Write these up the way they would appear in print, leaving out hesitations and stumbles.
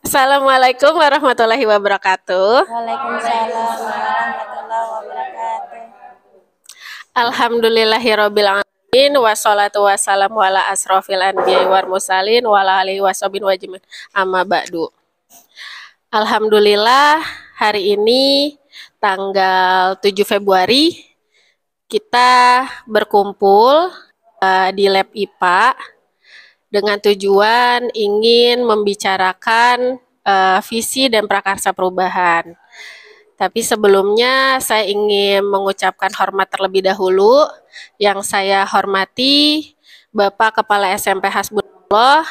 Assalamualaikum warahmatullahi wabarakatuh. Waalaikumsalam warahmatullahi wabarakatuh. Alhamdulillahirabbil alamin wassalatu wassalamu ala asrofil anbiya'i wal mursalin wa ala alihi washabin wajmin amma ba'du. Alhamdulillah hari ini tanggal 7 Februari kita berkumpul di lab IPA dengan tujuan ingin membicarakan visi dan prakarsa perubahan. Tapi sebelumnya saya ingin mengucapkan hormat terlebih dahulu. Yang saya hormati Bapak Kepala SMP Hasbunallah,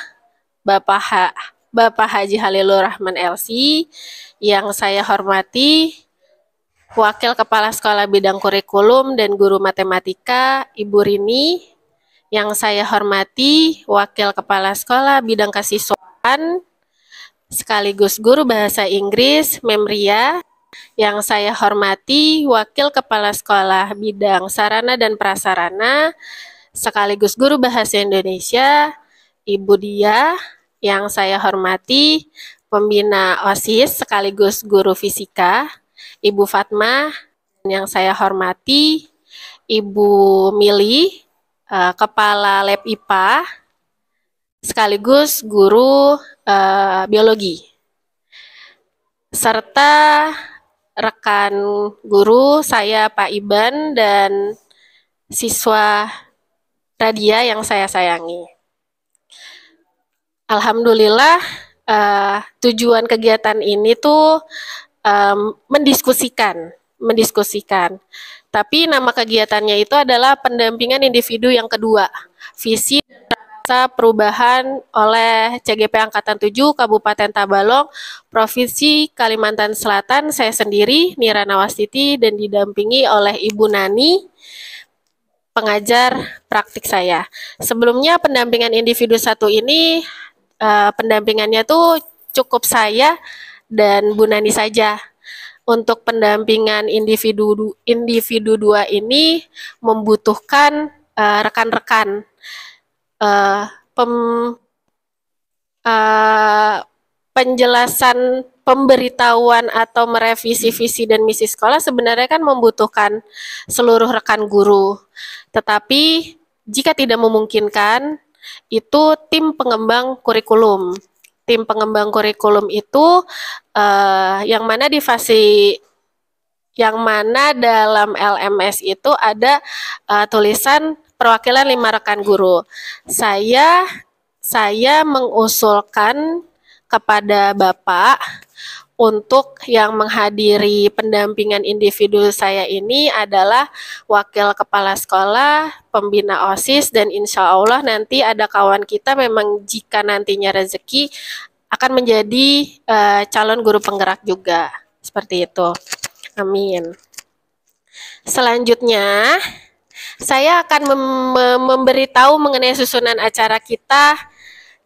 Bapak Haji Halilur Rahman LC. Yang saya hormati Wakil Kepala Sekolah Bidang Kurikulum dan Guru Matematika, Ibu Rini. Yang saya hormati Wakil Kepala Sekolah Bidang Kasiswaan sekaligus Guru Bahasa Inggris, Memria. Yang saya hormati Wakil Kepala Sekolah Bidang Sarana dan Prasarana sekaligus Guru Bahasa Indonesia, Ibu Dia. Yang saya hormati Pembina OSIS sekaligus Guru Fisika, Ibu Fatma. Yang saya hormati Ibu Mili, Kepala Lab IPA sekaligus Guru Biologi. Serta rekan guru saya Pak Iban dan siswa Radia yang saya sayangi. Alhamdulillah tujuan kegiatan ini tuh mendiskusikan. Tapi nama kegiatannya itu adalah pendampingan individu yang kedua, visi perubahan oleh CGP Angkatan 7 Kabupaten Tabalong, Provinsi Kalimantan Selatan. Saya sendiri, Nira Nawastiti, dan didampingi oleh Ibu Nani, pengajar praktik saya. Sebelumnya pendampingan individu satu ini, pendampingannya tuh cukup saya dan Bu Nani saja. Untuk pendampingan individu 2 ini membutuhkan rekan-rekan penjelasan pemberitahuan atau merevisi visi dan misi sekolah sebenarnya kan membutuhkan seluruh rekan guru. Tetapi jika tidak memungkinkan, itu tim pengembang kurikulum. Tim pengembang kurikulum itu yang mana dalam LMS itu ada tulisan perwakilan 5 rekan guru. Saya mengusulkan kepada Bapak untuk yang menghadiri pendampingan individu saya ini adalah wakil kepala sekolah, pembina OSIS, dan insya Allah nanti ada kawan kita memang jika nantinya rezeki akan menjadi calon guru penggerak juga. Seperti itu. Amin. Selanjutnya, saya akan memberitahu mengenai susunan acara kita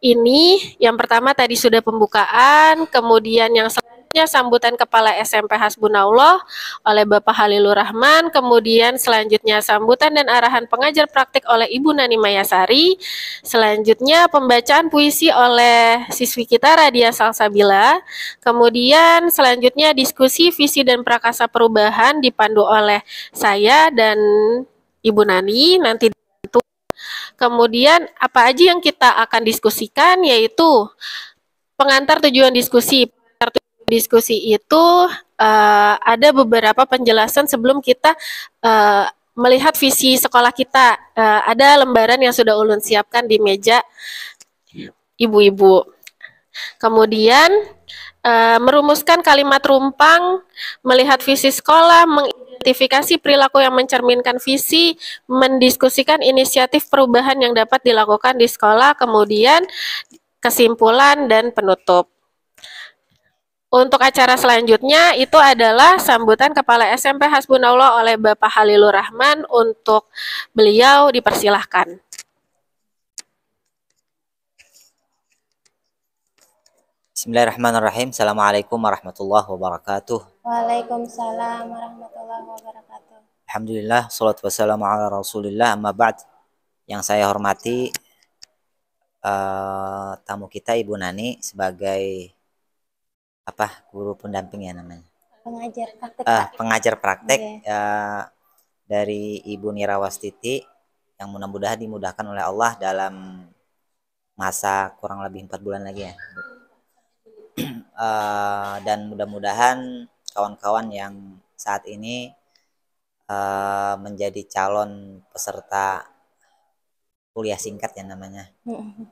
ini. Yang pertama tadi sudah pembukaan, kemudian yang selanjutnya sambutan Kepala SMP Hasbunallah oleh Bapak Halilur Rahman, kemudian selanjutnya sambutan dan arahan pengajar praktik oleh Ibu Nani Mayasari, selanjutnya pembacaan puisi oleh siswi kita Radia Salsabila, kemudian selanjutnya diskusi visi dan prakarsa perubahan dipandu oleh saya dan Ibu Nani nanti. Kemudian apa aja yang kita akan diskusikan yaitu pengantar tujuan diskusi. Pengantar tujuan diskusi itu ada beberapa penjelasan sebelum kita melihat visi sekolah kita. Ada lembaran yang sudah ulun siapkan di meja ibu-ibu. Kemudian merumuskan kalimat rumpang, melihat visi sekolah, mengidentifikasi perilaku yang mencerminkan visi, mendiskusikan inisiatif perubahan yang dapat dilakukan di sekolah, kemudian kesimpulan dan penutup. Untuk acara selanjutnya itu adalah sambutan Kepala SMP Hasbunallah oleh Bapak Halilur Rahman. Untuk beliau dipersilahkan. Bismillahirrahmanirrahim. Assalamualaikum warahmatullahi wabarakatuh. Waalaikumsalam warahmatullahi wabarakatuh. Alhamdulillah, salatu wassalamu ala rasulillah, amma ba'd. Yang saya hormati tamu kita Ibu Nani sebagai apa guru pendamping ya namanya? Pengajar praktek, Kak. Pengajar praktek Oke. dari Ibu Nirawastiti yang mudah-mudahan dimudahkan oleh Allah dalam masa kurang lebih 4 bulan lagi ya. Dan mudah-mudahan kawan-kawan yang saat ini menjadi calon peserta kuliah singkat ya namanya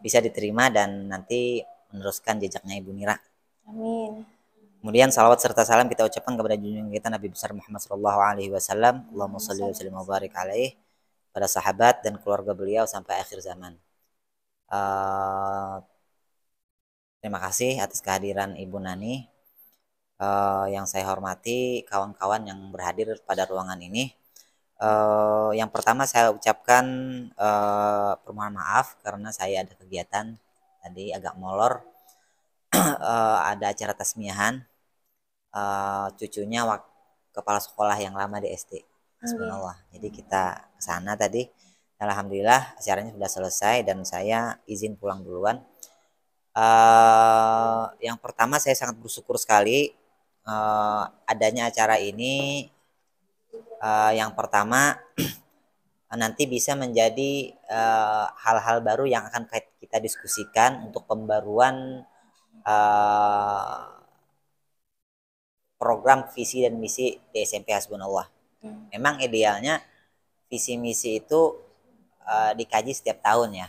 bisa diterima dan nanti meneruskan jejaknya Ibu Nira. Amin. Kemudian salawat serta salam kita ucapkan kepada junjungan kita Nabi besar Muhammad Shallallahu Alaihi Wasallam. Allahumma sholli wa sallim wa barik alaih, pada sahabat dan keluarga beliau sampai akhir zaman. Terima kasih atas kehadiran Ibu Nani. Yang saya hormati kawan-kawan yang berhadir pada ruangan ini. Yang pertama saya ucapkan permohonan maaf karena saya ada kegiatan tadi agak molor. Ada acara tasmiahan cucunya kepala sekolah yang lama di SD. Subhanallah. Jadi kita ke sana tadi. Alhamdulillah acaranya sudah selesai dan saya izin pulang duluan. Yang pertama saya sangat bersyukur sekali adanya acara ini. Yang pertama nanti bisa menjadi hal-hal baru yang akan kita diskusikan untuk pembaruan program visi dan misi di SMP Hasbunallah. Memang idealnya visi misi itu dikaji setiap tahun ya.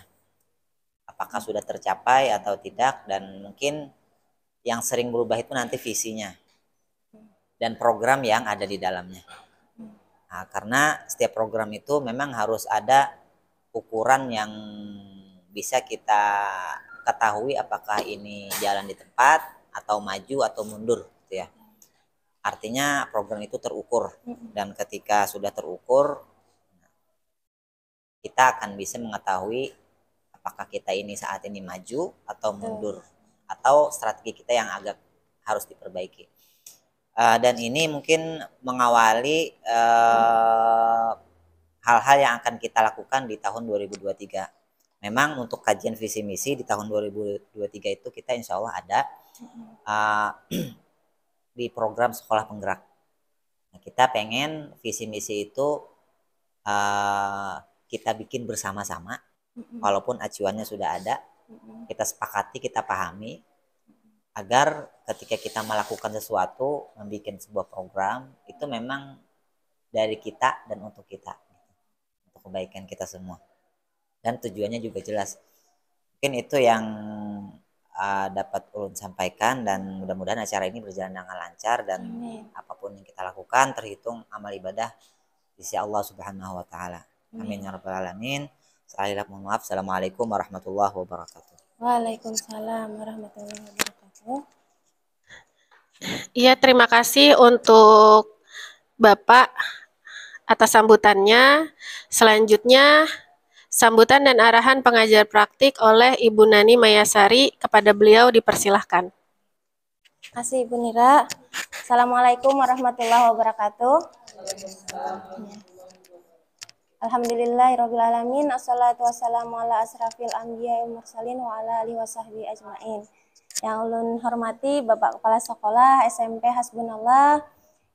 Apakah sudah tercapai atau tidak, dan mungkin yang sering berubah itu nanti visinya dan program yang ada di dalamnya. Nah, karena setiap program itu memang harus ada ukuran yang bisa kita ketahui apakah ini jalan di tempat atau maju atau mundur gitu ya. Artinya program itu terukur, dan ketika sudah terukur kita akan bisa mengetahui apakah kita ini saat ini maju atau mundur, atau strategi kita yang agak harus diperbaiki. Dan ini mungkin mengawali hal-hal yang akan kita lakukan di tahun 2023. Memang untuk kajian visi misi di tahun 2023 itu kita insya Allah ada di program sekolah penggerak. Nah, kita pengen visi misi itu kita bikin bersama-sama, walaupun acuannya sudah ada, kita sepakati, kita pahami, agar ketika kita melakukan sesuatu, membuat sebuah program, itu memang dari kita dan untuk kita, untuk kebaikan kita semua, dan tujuannya juga jelas. Mungkin itu yang dapat ulun sampaikan, dan mudah-mudahan acara ini berjalan dengan lancar, dan apapun yang kita lakukan terhitung amal ibadah di sisi Allah Subhanahu wa taala. Amin ya rabbal alamin. Sekali lagi mohon maaf. Assalamualaikum warahmatullahi wabarakatuh. Waalaikumsalam warahmatullahi wabarakatuh. Iya, terima kasih untuk Bapak atas sambutannya. Selanjutnya, sambutan dan arahan pengajar praktik oleh Ibu Nani Mayasari. Kepada beliau dipersilahkan. Terima kasih Ibu Nira. Assalamualaikum warahmatullahi wabarakatuh. Alhamdulillahirabbil alamin. Assalatu wassalamu ala asrafil anbiya'i wal mursalin wa ala alihi wasahbihi ajmain. Yang ulun hormati Bapak Kepala Sekolah SMP Hasbunallah,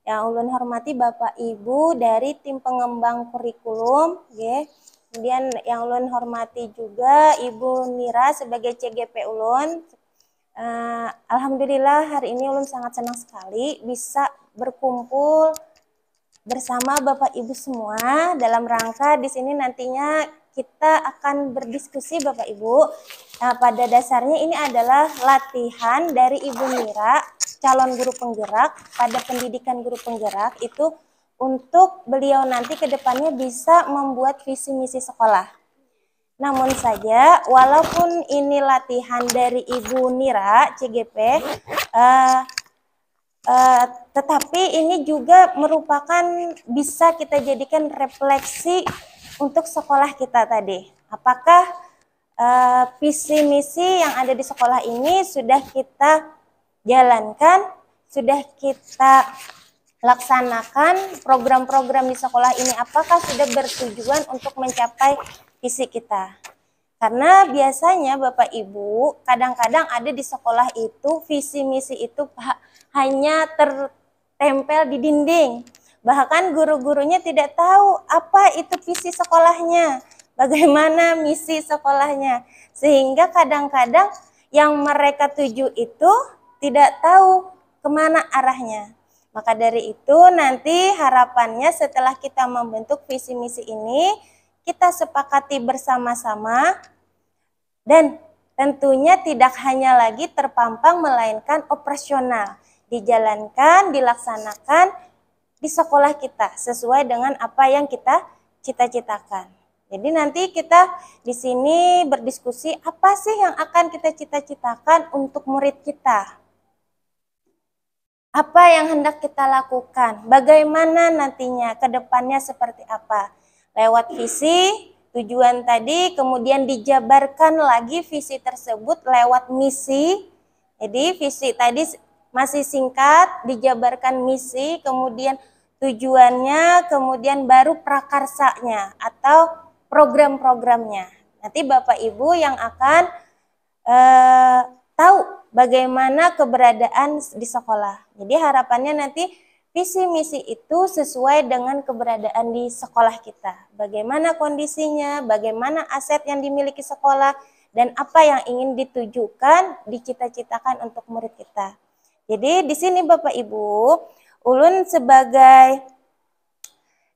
yang ulun hormati Bapak Ibu dari tim pengembang kurikulum, nggih. Kemudian yang ulun hormati juga Ibu Nira sebagai CGP ulun. Alhamdulillah hari ini ulun sangat senang sekali bisa berkumpul bersama Bapak Ibu semua dalam rangka di sini nantinya kita akan berdiskusi Bapak Ibu. Nah, pada dasarnya ini adalah latihan dari Ibu Nira, calon guru penggerak pada pendidikan guru penggerak itu untuk beliau nanti ke depannya bisa membuat visi misi sekolah. Namun saja walaupun ini latihan dari Ibu Nira CGP, tetapi ini juga merupakan bisa kita jadikan refleksi untuk sekolah kita tadi. Apakah visi misi yang ada di sekolah ini sudah kita jalankan, sudah kita laksanakan, program-program di sekolah ini apakah sudah bertujuan untuk mencapai visi kita. Karena biasanya Bapak Ibu kadang-kadang ada di sekolah itu visi misi itu hanya tertempel di dinding. Bahkan guru-gurunya tidak tahu apa itu visi sekolahnya, bagaimana misi sekolahnya. Sehingga kadang-kadang yang mereka tuju itu tidak tahu kemana arahnya. Maka dari itu nanti harapannya setelah kita membentuk visi misi ini, kita sepakati bersama-sama dan tentunya tidak hanya lagi terpampang melainkan operasional. Dijalankan, dilaksanakan di sekolah kita sesuai dengan apa yang kita cita-citakan. Jadi nanti kita di sini berdiskusi apa sih yang akan kita cita-citakan untuk murid kita. Apa yang hendak kita lakukan? Bagaimana nantinya ke depannya seperti apa? Lewat visi, tujuan tadi, kemudian dijabarkan lagi visi tersebut lewat misi. Jadi visi tadi masih singkat, dijabarkan misi, kemudian tujuannya, kemudian baru prakarsanya atau program-programnya. Nanti Bapak Ibu yang akan tahu bagaimana keberadaan di sekolah. Jadi harapannya nanti visi misi itu sesuai dengan keberadaan di sekolah kita. Bagaimana kondisinya, bagaimana aset yang dimiliki sekolah, dan apa yang ingin ditujukan, dicita-citakan untuk murid kita. Jadi di sini Bapak Ibu, Ulun sebagai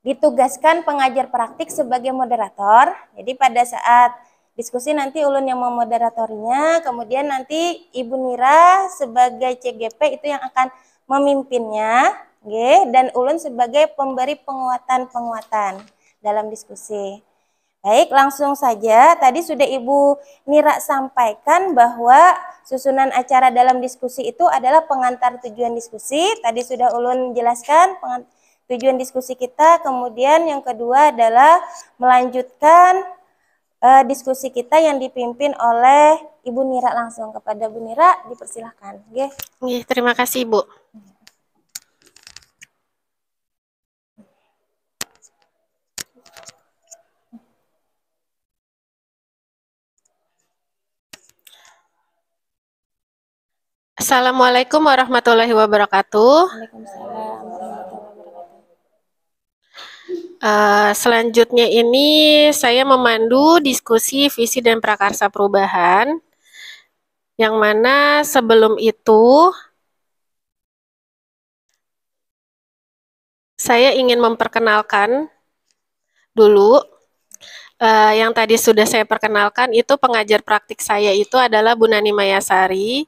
ditugaskan pengajar praktik sebagai moderator. Jadi pada saat diskusi nanti Ulun yang memoderatorinya, kemudian nanti Ibu Nira sebagai CGP itu yang akan memimpinnya, dan Ulun sebagai pemberi penguatan-penguatan dalam diskusi. Baik, langsung saja. Tadi sudah Ibu Nira sampaikan bahwa susunan acara dalam diskusi itu adalah pengantar tujuan diskusi. Tadi sudah Ulun jelaskan tujuan diskusi kita. Kemudian yang kedua adalah melanjutkan diskusi kita yang dipimpin oleh Ibu Nira langsung. Kepada Bu Nira dipersilahkan. Terima kasih Bu. Assalamualaikum warahmatullahi wabarakatuh. Waalaikumsalam warahmatullahi wabarakatuh. Selanjutnya ini saya memandu diskusi visi dan prakarsa perubahan, yang mana sebelum itu saya ingin memperkenalkan dulu. Yang tadi sudah saya perkenalkan itu pengajar praktik saya itu adalah Bu Nani Mayasari.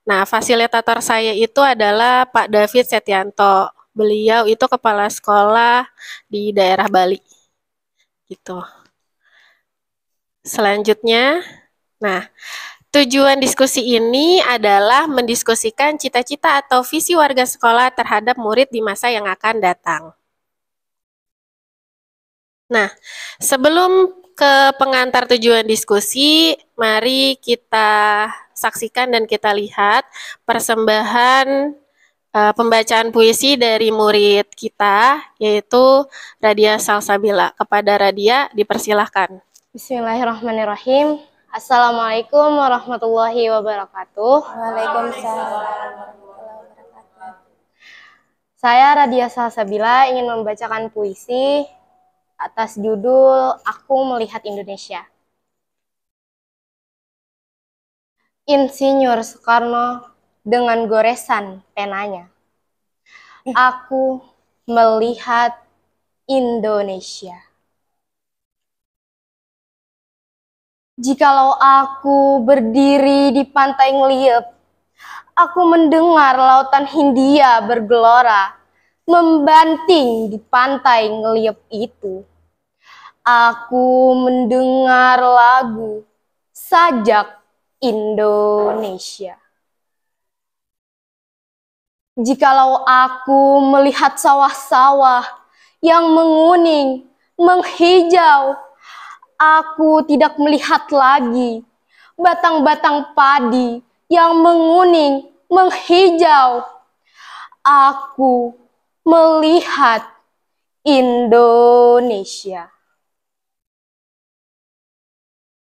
Nah, fasilitator saya itu adalah Pak David Setianto. Beliau itu kepala sekolah di daerah Bali. Gitu. Selanjutnya, nah, tujuan diskusi ini adalah mendiskusikan cita-cita atau visi warga sekolah terhadap murid di masa yang akan datang. Nah, sebelum ke pengantar tujuan diskusi, mari kita saksikan dan kita lihat persembahan pembacaan puisi dari murid kita, yaitu Radia Salsabila. Kepada Radia, dipersilahkan. Bismillahirrahmanirrahim. Assalamualaikum warahmatullahi wabarakatuh. Waalaikumsalam. Saya Radia Salsabila ingin membacakan puisi atas judul Aku Melihat Indonesia. Insinyur Soekarno dengan goresan penanya. Aku melihat Indonesia. Jikalau aku berdiri di pantai Ngeliep, aku mendengar lautan Hindia bergelora, membanting di pantai Ngeliep itu. Aku mendengar lagu Sajak Indonesia. Jikalau aku melihat sawah-sawah yang menguning, menghijau, aku tidak melihat lagi batang-batang padi yang menguning, menghijau. Aku melihat Indonesia.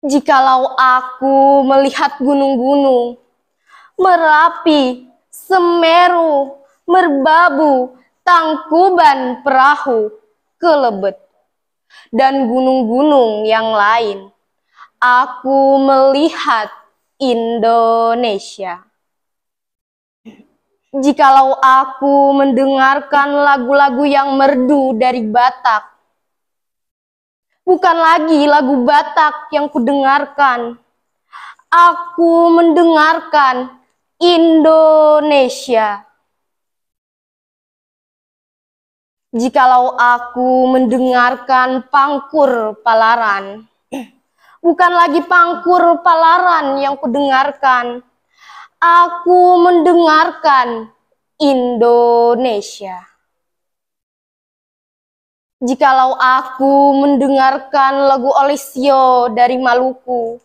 Jikalau aku melihat gunung-gunung, Merapi, Semeru, Merbabu, Tangkuban Perahu, Kelebet, dan gunung-gunung yang lain, aku melihat Indonesia. Jikalau aku mendengarkan lagu-lagu yang merdu dari Batak, bukan lagi lagu Batak yang kudengarkan, aku mendengarkan Indonesia. Jikalau aku mendengarkan Pangkur Palaran, bukan lagi Pangkur Palaran yang kudengarkan, aku mendengarkan Indonesia. Jikalau aku mendengarkan lagu Olesio dari Maluku,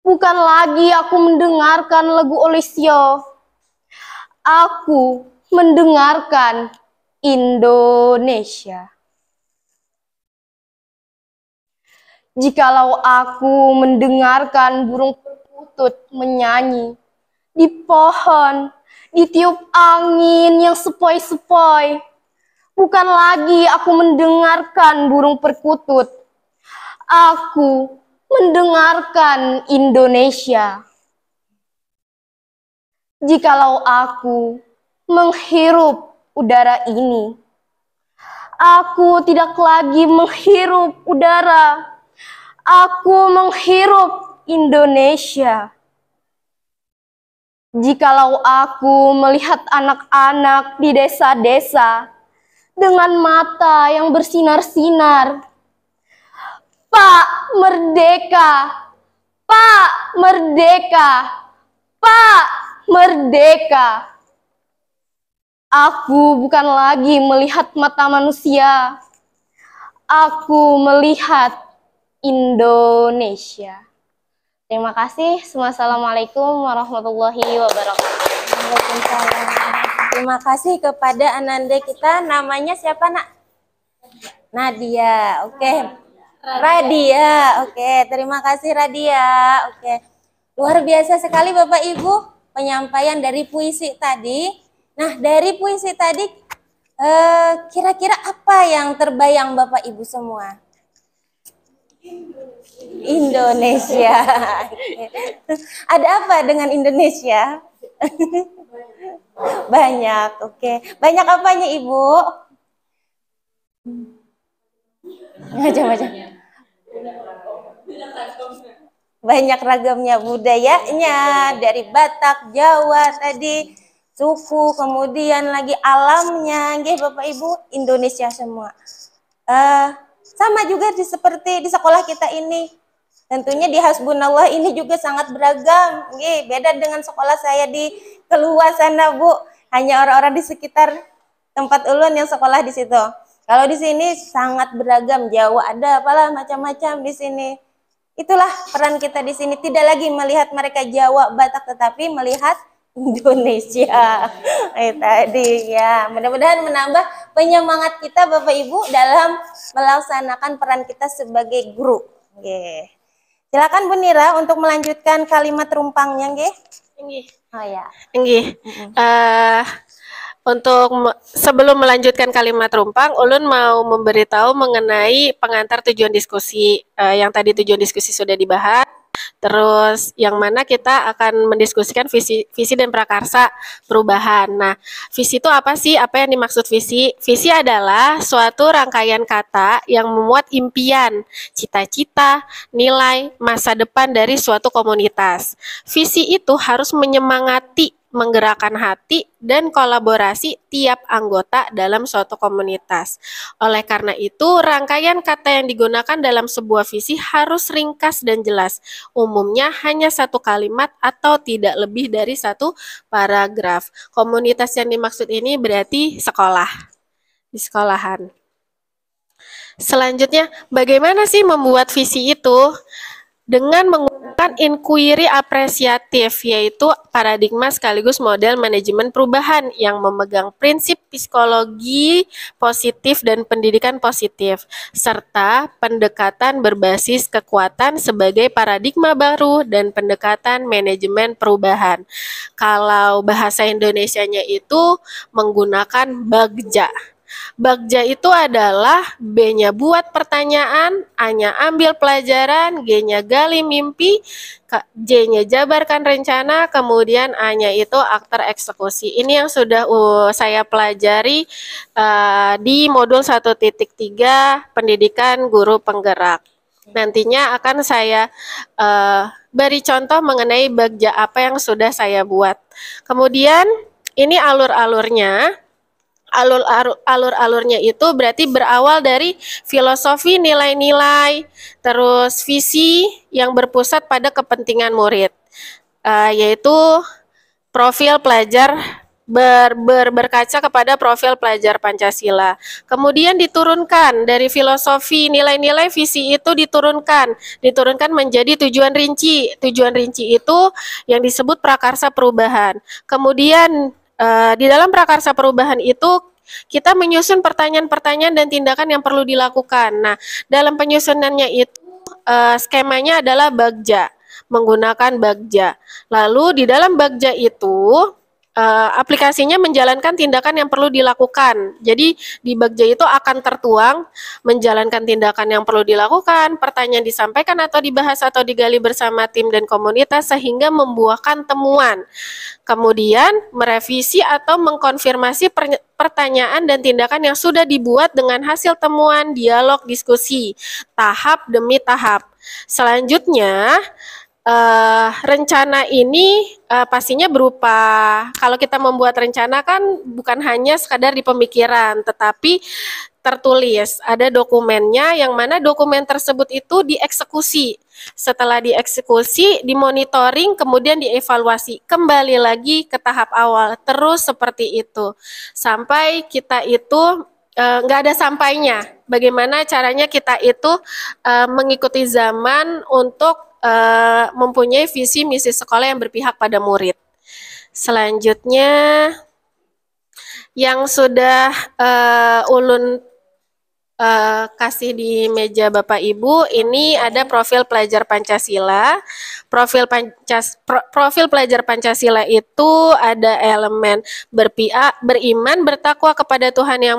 bukan lagi aku mendengarkan lagu Olesio, aku mendengarkan Indonesia. Jikalau aku mendengarkan burung perkutut menyanyi di pohon, ditiup angin yang sepoi-sepoi, bukan lagi aku mendengarkan burung perkutut, aku mendengarkan Indonesia. Jikalau aku menghirup udara ini, aku tidak lagi menghirup udara, aku menghirup Indonesia. Jikalau aku melihat anak-anak di desa-desa dengan mata yang bersinar-sinar, Pak Merdeka, Pak Merdeka, Pak Merdeka. Aku bukan lagi melihat mata manusia, aku melihat Indonesia. Terima kasih. Wassalamualaikum warahmatullahi wabarakatuh. Waalaikumsalam. Terima kasih kepada Ananda kita. Namanya siapa, Nak? Nadia. Oke. Radia. Oke, terima kasih Radia. Oke. Luar biasa sekali Bapak Ibu penyampaian dari puisi tadi. Nah, dari puisi tadi kira-kira apa yang terbayang Bapak Ibu semua? Indonesia. Ada apa dengan Indonesia? Banyak, oke. Banyak apanya Ibu? Macam-macam. Banyak ragamnya budayanya, dari Batak, Jawa tadi, suku, kemudian lagi alamnya, nggih Bapak Ibu, Indonesia semua. Sama juga seperti di sekolah kita ini. Tentunya di Hasbunallah ini juga sangat beragam. Nggih, beda dengan sekolah saya di keluar sana, Bu. Hanya orang-orang di sekitar tempat ulun yang sekolah di situ. Kalau di sini sangat beragam, Jawa ada apalah macam-macam di sini. Itulah peran kita di sini, tidak lagi melihat mereka Jawa, Batak, tetapi melihat Indonesia. Tadi ya, mudah-mudahan menambah penyemangat kita Bapak Ibu dalam melaksanakan peran kita sebagai guru. Nggih. Silakan Bu Nira untuk melanjutkan kalimat rumpangnya, nggih. Nggih. Oh ya. Nggih. Untuk sebelum melanjutkan kalimat rumpang, Ulun mau memberitahu mengenai pengantar tujuan diskusi. Yang tadi tujuan diskusi sudah dibahas. Terus yang mana kita akan mendiskusikan visi dan prakarsa perubahan. Nah, visi itu apa sih? Apa yang dimaksud visi? Visi adalah suatu rangkaian kata yang memuat impian, cita-cita, nilai, masa depan dari suatu komunitas. Visi itu harus menyemangati, menggerakkan hati dan kolaborasi tiap anggota dalam suatu komunitas. Oleh karena itu, rangkaian kata yang digunakan dalam sebuah visi harus ringkas dan jelas. Umumnya hanya satu kalimat atau tidak lebih dari satu paragraf. Komunitas yang dimaksud ini berarti sekolah, di sekolahan. Selanjutnya, bagaimana sih membuat visi itu? dengan menggunakan inquiry apresiatif, yaitu paradigma sekaligus model manajemen perubahan yang memegang prinsip psikologi positif dan pendidikan positif, serta pendekatan berbasis kekuatan sebagai paradigma baru dan pendekatan manajemen perubahan. Kalau bahasa Indonesianya itu menggunakan bagja. Bagja itu adalah B-nya buat pertanyaan, A-nya ambil pelajaran, G-nya gali mimpi, J-nya jabarkan rencana, kemudian A-nya itu aktor eksekusi. Ini yang sudah saya pelajari di modul 1.3 pendidikan guru penggerak. Nantinya akan saya beri contoh mengenai bagja apa yang sudah saya buat. Kemudian ini alur-alurnya. Alur-alurnya itu berarti berawal dari filosofi nilai-nilai, terus visi yang berpusat pada kepentingan murid, yaitu profil pelajar berkaca kepada profil pelajar Pancasila. Kemudian diturunkan dari filosofi nilai-nilai visi itu diturunkan menjadi tujuan rinci. Tujuan rinci itu yang disebut prakarsa perubahan. Kemudian di dalam prakarsa perubahan itu kita menyusun pertanyaan-pertanyaan dan tindakan yang perlu dilakukan. Nah, dalam penyusunannya itu skemanya adalah bagja, menggunakan bagja. Lalu di dalam bagja itu aplikasinya menjalankan tindakan yang perlu dilakukan. Jadi di bagja itu akan tertuang menjalankan tindakan yang perlu dilakukan, pertanyaan disampaikan atau dibahas atau digali bersama tim dan komunitas sehingga membuahkan temuan. Kemudian merevisi atau mengkonfirmasi pertanyaan dan tindakan yang sudah dibuat dengan hasil temuan, dialog, diskusi, tahap demi tahap. Selanjutnya rencana ini pastinya berupa, kalau kita membuat rencana kan bukan hanya sekadar di pemikiran, tetapi tertulis, ada dokumennya yang mana dokumen tersebut itu dieksekusi. Setelah dieksekusi, dimonitoring, kemudian dievaluasi. Kembali lagi ke tahap awal, terus seperti itu. Sampai kita itu nggak ada sampainya. Bagaimana caranya kita itu mengikuti zaman untuk mempunyai visi misi sekolah yang berpihak pada murid. Selanjutnya, yang sudah ulun kasih di meja Bapak Ibu, ini ada profil pelajar Pancasila. Profil pelajar Pancasila itu ada elemen beriman, bertakwa kepada Tuhan yang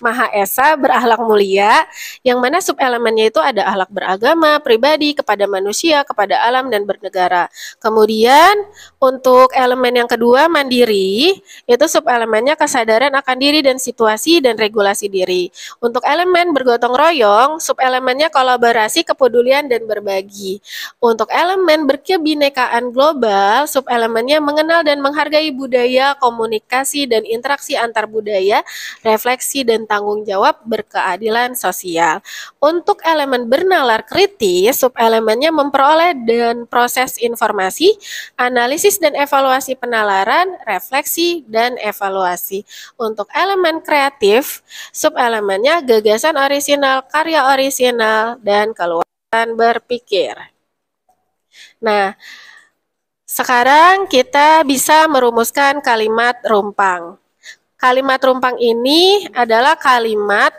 Maha Esa, berakhlak mulia, yang mana subelemennya itu ada akhlak beragama, pribadi, kepada manusia, kepada alam, dan bernegara. Kemudian untuk elemen yang kedua, mandiri, itu subelemennya kesadaran akan diri dan situasi dan regulasi diri. Untuk elemen bergotong royong, subelemennya kolaborasi, kepedulian, dan berbagi. Untuk elemen berkebinekaan global, subelemennya mengenal dan menghargai budaya, komunikasi, dan interaksi antar budaya, refleksi, dan tanggung jawab, berkeadilan sosial. Untuk elemen bernalar kritis, subelemennya memperoleh dan proses informasi, analisis dan evaluasi penalaran, refleksi, dan evaluasi. Untuk elemen kreatif, subelemennya gagasan orisinal, karya orisinal, dan keluasan berpikir. Nah, sekarang kita bisa merumuskan kalimat rumpang. Kalimat rumpang ini adalah kalimat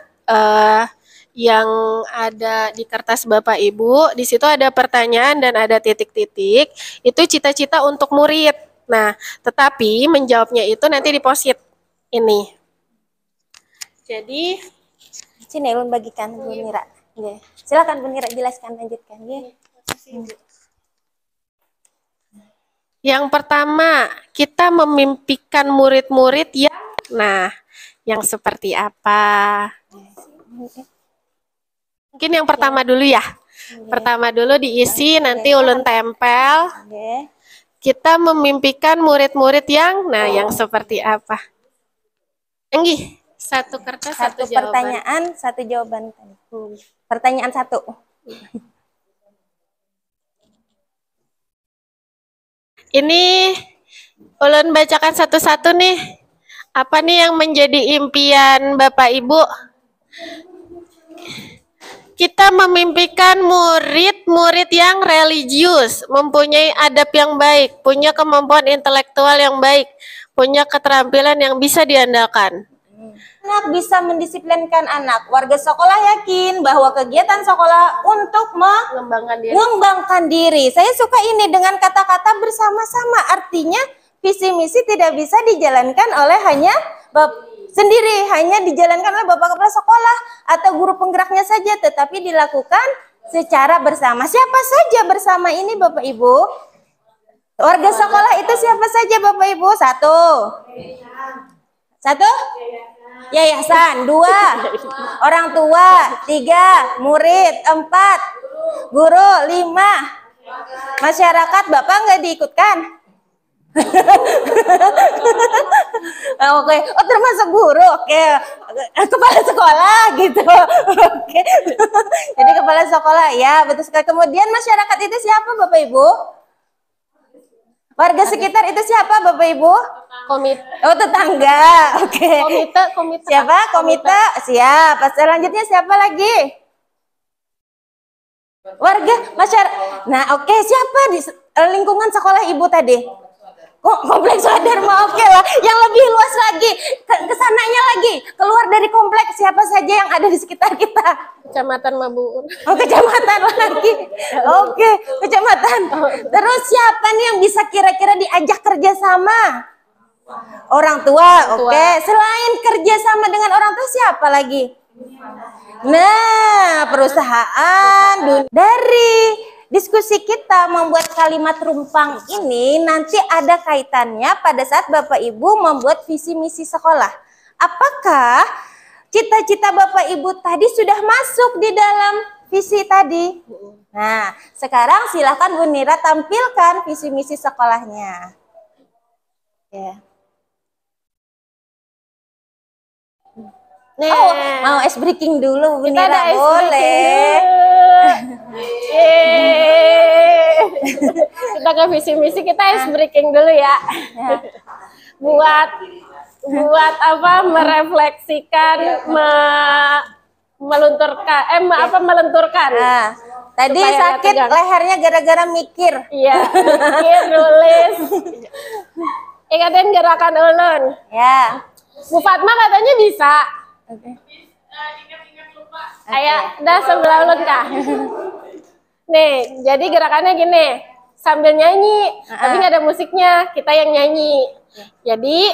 yang ada di kertas Bapak Ibu. Di situ ada pertanyaan dan ada titik-titik. Itu cita-cita untuk murid. Nah, tetapi menjawabnya itu nanti di post-it ini. Jadi Sini ulun bagikan Bu Nira. Nggih. Silakan Bu Nira jelaskan, lanjutkan nggih. Yang pertama, kita memimpikan murid-murid yang seperti apa? Mungkin yang pertama dulu ya. Pertama dulu diisi, nanti ulun tempel. Kita memimpikan murid-murid yang seperti apa? Enggih. Satu kertas, satu jawaban. Pertanyaan, satu jawaban. Pertanyaan satu. Ini ulun bacakan satu-satu nih. Apa nih yang menjadi impian Bapak Ibu? kita memimpikan murid-murid yang religius, mempunyai adab yang baik, punya kemampuan intelektual yang baik, punya keterampilan yang bisa diandalkan. Anak bisa mendisiplinkan anak. Warga sekolah yakin bahwa kegiatan sekolah untuk mengembangkan diri. Saya suka ini dengan kata-kata bersama-sama. Artinya visi misi tidak bisa dijalankan oleh hanya sendiri, hanya dijalankan oleh Bapak Kepala Sekolah atau guru penggeraknya saja, tetapi dilakukan secara bersama. Siapa saja bersama ini Bapak Ibu? Warga sekolah itu siapa saja Bapak Ibu? Satu? Yayasan. 2, orang tua. 3, murid. 4, guru. 5, masyarakat. Bapak nggak diikutkan? Oke. Oh, termasuk guru. Oke. Kepala sekolah gitu. Oke. Jadi kepala sekolah ya, betul sekali. Kemudian masyarakat itu siapa Bapak Ibu? Warga sekitar itu siapa Bapak Ibu? Komite. Oh, tetangga. Oke. Komite. Siapa? Komite. Siap. Selanjutnya siapa lagi? Warga masyarakat. Nah, oke, siapa di lingkungan sekolah Ibu tadi? Kompleks Swadharma, oke lah. Yang lebih luas lagi, kesananya lagi, keluar dari kompleks, siapa saja yang ada di sekitar kita? Kecamatan Mabuun. Oh, kecamatan lagi. Oke, kecamatan. Terus siapa nih yang bisa kira-kira diajak kerjasama? Orang tua, oke. Selain kerjasama dengan orang tua, siapa lagi? Nah, perusahaan. Dari diskusi kita membuat kalimat rumpang ini nanti ada kaitannya pada saat Bapak Ibu membuat visi misi sekolah. Apakah cita-cita Bapak Ibu tadi sudah masuk di dalam visi tadi? Nah, sekarang silakan Bu Nira tampilkan visi misi sekolahnya. Ya. Oh, mau ice breaking dulu Bu Nira? Boleh. Kita ke visi misi, kita ice breaking dulu ya. buat apa, merefleksikan, melenturkan. Nah, tadi sakit lehernya gara-gara mikir. Iya, mikir, nulis. Ikatin gerakan ulun. Ya. Bu Fatma katanya bisa. Ayo, dah sebelah ulun kah? Nih, jadi gerakannya gini, sambil nyanyi, tapi nggak ada musiknya, kita yang nyanyi. Jadi,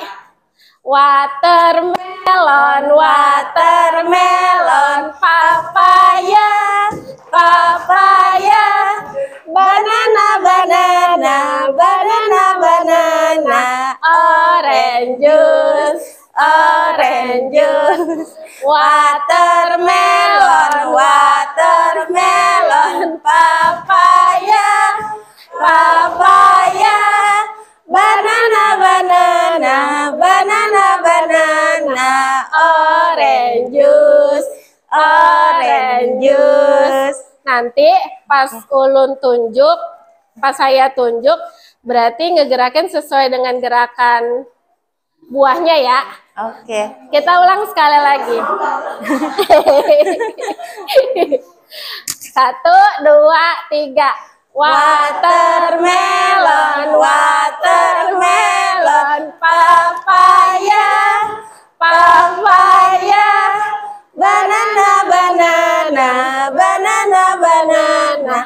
watermelon, watermelon, papaya, papaya, banana, banana, banana, banana, orange juice, orange juice, watermelon, watermelon, papaya, papaya, banana, banana, banana, banana, orange juice, orange juice. Nanti pas ulun tunjuk, pas saya tunjuk, berarti ngegerakin sesuai dengan gerakan buahnya ya. Oke. Kita ulang sekali lagi. 1, 2, 3. Watermelon, watermelon, papaya, papaya, banana, banana, banana, banana,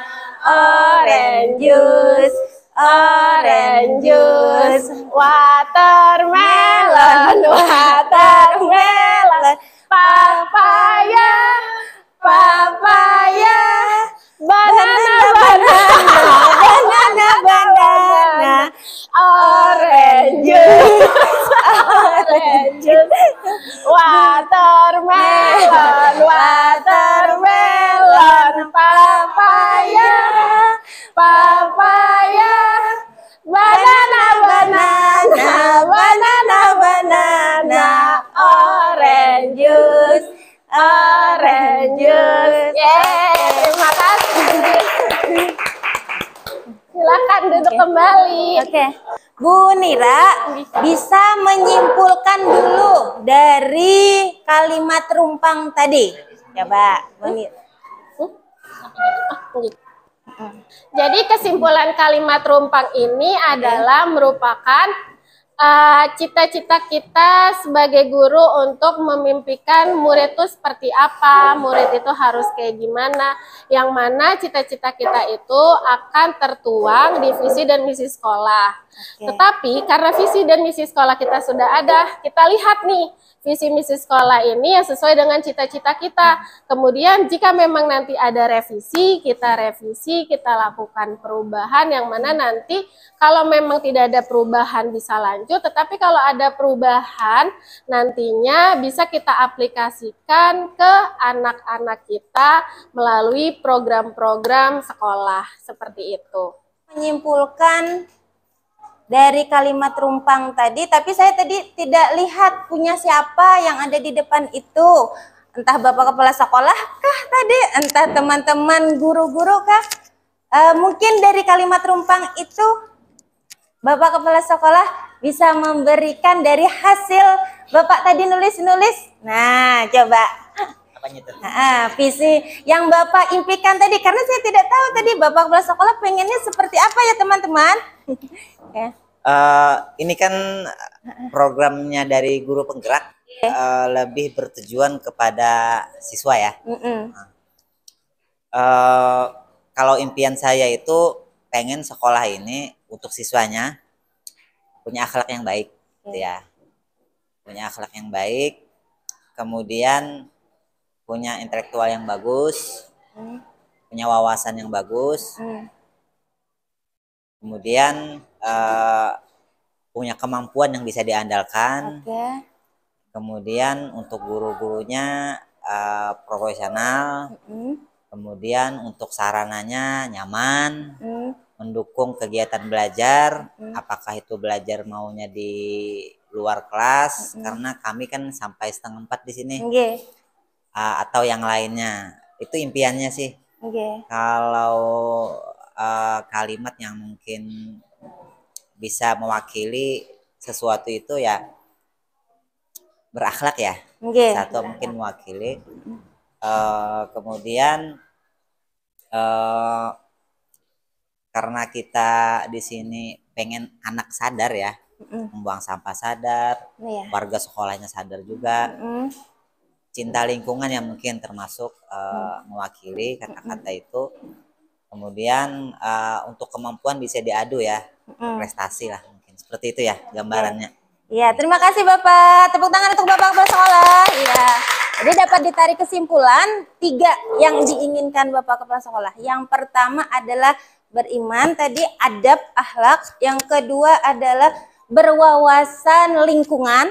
orange juice, orange juice, watermelon, watermelon, papaya, papaya, banana, banana, banana, banana, orange juice, orange juice, watermelon, watermelon, papaya, papaya, banana, banana, banana, banana, orange juice, orange juice. Yeay, terima kasih. Silakan duduk kembali. Oke. Bu Nira bisa menyimpulkan dulu dari kalimat rumpang tadi. Coba, Bu Nira. Jadi kesimpulan kalimat rumpang ini adalah merupakan cita-cita kita sebagai guru untuk memimpikan murid itu seperti apa, murid itu harus kayak gimana, yang mana cita-cita kita itu akan tertuang di visi dan misi sekolah. Tetapi karena visi dan misi sekolah kita sudah ada, kita lihat nih visi misi sekolah ini yang sesuai dengan cita-cita kita. Kemudian jika memang nanti ada revisi, kita lakukan perubahan yang mana nanti kalau memang tidak ada perubahan bisa lanjut, tetapi kalau ada perubahan nantinya bisa kita aplikasikan ke anak-anak kita melalui program-program sekolah seperti itu. Menyimpulkan dari kalimat rumpang tadi, tapi saya tadi tidak lihat punya siapa yang ada di depan itu. Entah Bapak Kepala Sekolah kah tadi, entah teman-teman guru-guru kah. Mungkin dari kalimat rumpang itu Bapak Kepala Sekolah bisa memberikan dari hasil Bapak tadi nulis-nulis. Nah, coba. Apanya tuh? Visi yang Bapak impikan tadi, karena saya tidak tahu tadi Bapak Kepala Sekolah pengennya seperti apa ya teman-teman. Ini kan programnya dari guru penggerak, lebih bertujuan kepada siswa ya. Kalau impian saya itu pengen sekolah ini untuk siswanya punya akhlak yang baik, gitu ya. Punya akhlak yang baik, kemudian punya intelektual yang bagus, punya wawasan yang bagus, kemudian punya kemampuan yang bisa diandalkan, kemudian untuk guru-gurunya profesional, kemudian untuk sarananya nyaman, mendukung kegiatan belajar, apakah itu belajar maunya di luar kelas, karena kami kan sampai 3:30 di sini, atau yang lainnya. Itu impiannya sih. Kalau kalimat yang mungkin bisa mewakili sesuatu itu ya berakhlak ya. Satu mungkin mewakili. Kemudian karena kita di sini pengen anak sadar ya, membuang sampah sadar, warga sekolahnya sadar juga, cinta lingkungan yang mungkin termasuk mewakili kata-kata itu. Kemudian untuk kemampuan bisa diadu ya, prestasi lah mungkin seperti itu ya gambarannya. Iya, terima kasih Bapak. Tepuk tangan untuk Bapak Kepala Sekolah. Iya. Jadi dapat ditarik kesimpulan 3 yang diinginkan Bapak Kepala Sekolah. Yang pertama adalah beriman, tadi adab, akhlak. Yang kedua adalah berwawasan lingkungan.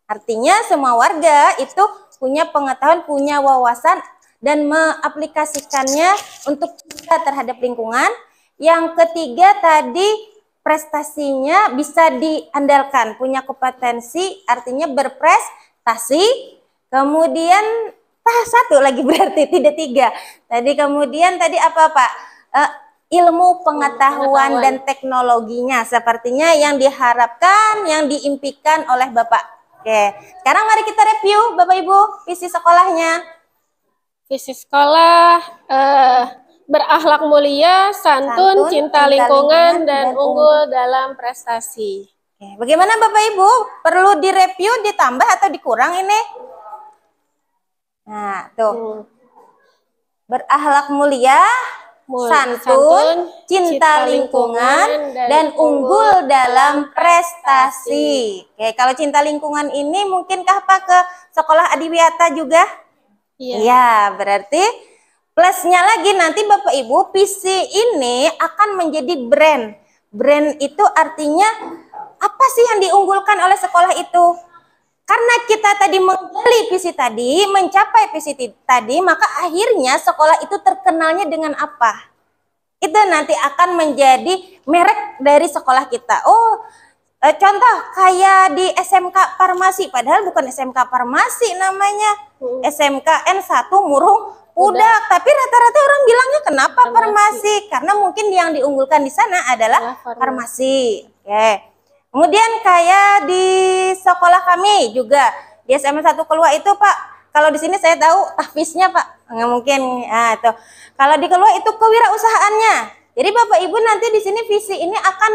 Artinya semua warga itu punya pengetahuan, punya wawasan dan mengaplikasikannya untuk kita terhadap lingkungan. Yang ketiga tadi prestasinya bisa diandalkan, punya kompetensi, artinya berprestasi. Kemudian satu lagi berarti tidak 3. Tadi kemudian tadi apa Pak? Ilmu pengetahuan dan teknologinya sepertinya yang diharapkan, yang diimpikan oleh Bapak. Oke, sekarang mari kita review Bapak Ibu visi sekolahnya. Visi sekolah berakhlak mulia, santun, cinta lingkungan, dan unggul dalam prestasi. Oke, bagaimana Bapak Ibu? Perlu direview, ditambah atau dikurang ini? Nah, tuh. Berakhlak mulia, santun, cinta lingkungan, dan unggul dalam prestasi. Oke, kalau cinta lingkungan ini mungkinkah Pak ke sekolah Adiwiyata juga? Iya, berarti plusnya lagi nanti Bapak Ibu visi ini akan menjadi brand. Brand itu artinya apa sih yang diunggulkan oleh sekolah itu? Karena kita tadi menggali visi tadi, mencapai visi tadi, maka akhirnya sekolah itu terkenalnya dengan apa? Itu nanti akan menjadi merek dari sekolah kita. Oh, contoh kayak di SMK Farmasi, padahal bukan SMK Farmasi namanya. SMK N1 Murung Pudak, tapi rata-rata orang bilangnya kenapa farmasi? Karena mungkin yang diunggulkan di sana adalah farmasi. Oke. Kemudian kayak di sekolah kami juga di SMA 1 Kelua itu Pak, kalau di sini saya tahu tahfiznya Pak, Nggak mungkin. Nah, tuh. Kalau di keluar itu kewirausahaannya. Jadi Bapak Ibu nanti di sini visi ini akan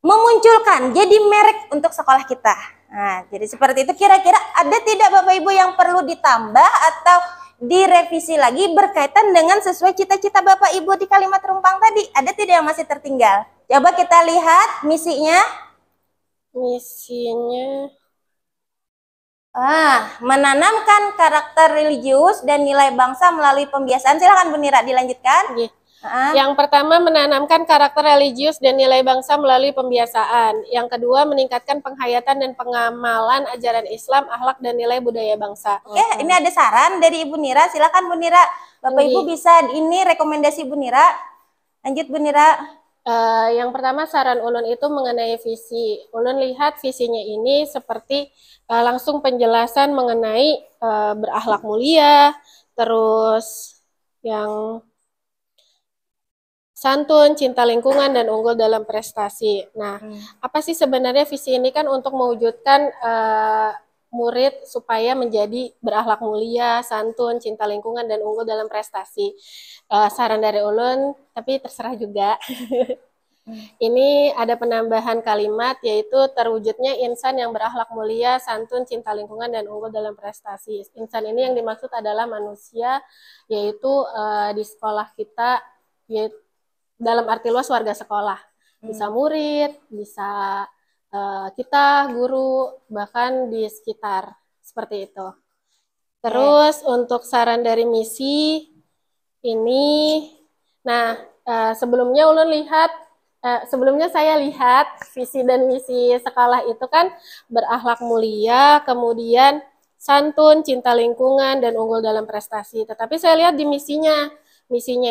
memunculkan jadi merek untuk sekolah kita. Nah, jadi seperti itu. Kira-kira ada tidak Bapak Ibu yang perlu ditambah atau direvisi lagi berkaitan dengan sesuai cita-cita Bapak Ibu di kalimat rumpang tadi? Ada tidak yang masih tertinggal? Coba kita lihat misinya. Misinya Menanamkan karakter religius dan nilai bangsa melalui pembiasaan. Silakan Bu Nira dilanjutkan. Yang pertama, menanamkan karakter religius dan nilai bangsa melalui pembiasaan. Yang kedua, meningkatkan penghayatan dan pengamalan ajaran Islam, akhlak dan nilai budaya bangsa. Oke, ini ada saran dari Ibu Nira. Silakan Bu Nira. Bapak Ibu bisa ini rekomendasi Bu Nira. Lanjut Bu Nira. Yang pertama, saran Ulun itu mengenai visi. Ulun lihat visinya ini seperti langsung penjelasan mengenai berakhlak mulia, terus yang santun, cinta lingkungan, dan unggul dalam prestasi. Nah, apa sih sebenarnya visi ini kan untuk mewujudkan murid supaya menjadi berakhlak mulia, santun, cinta lingkungan, dan unggul dalam prestasi. Saran dari Ulun, tapi terserah juga. Ini ada penambahan kalimat yaitu terwujudnya insan yang berakhlak mulia, santun, cinta lingkungan, dan unggul dalam prestasi. Insan ini yang dimaksud adalah manusia, yaitu di sekolah kita, yaitu dalam arti luas warga sekolah. Bisa murid, bisa kita, guru, bahkan di sekitar. Seperti itu. Terus untuk saran dari misi ini, nah sebelumnya Ulun lihat, sebelumnya saya lihat visi dan misi sekolah itu kan berakhlak mulia, kemudian santun, cinta lingkungan, dan unggul dalam prestasi. Tetapi saya lihat di misinya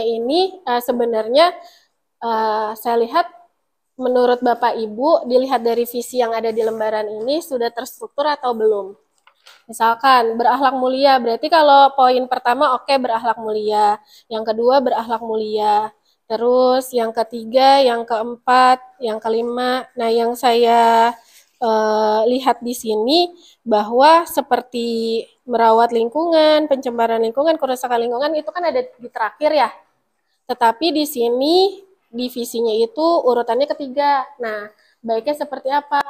ini sebenarnya saya lihat menurut Bapak Ibu, dilihat dari visi yang ada di lembaran ini sudah terstruktur atau belum? Misalkan berakhlak mulia, berarti kalau poin pertama oke, berakhlak mulia, yang kedua berakhlak mulia, terus yang ketiga, yang keempat, yang kelima. Nah, yang saya lihat di sini bahwa seperti merawat lingkungan, pencemaran lingkungan, kerusakan lingkungan itu kan ada di terakhir ya. Tetapi di sini divisinya itu urutannya ketiga. Nah, baiknya seperti apa?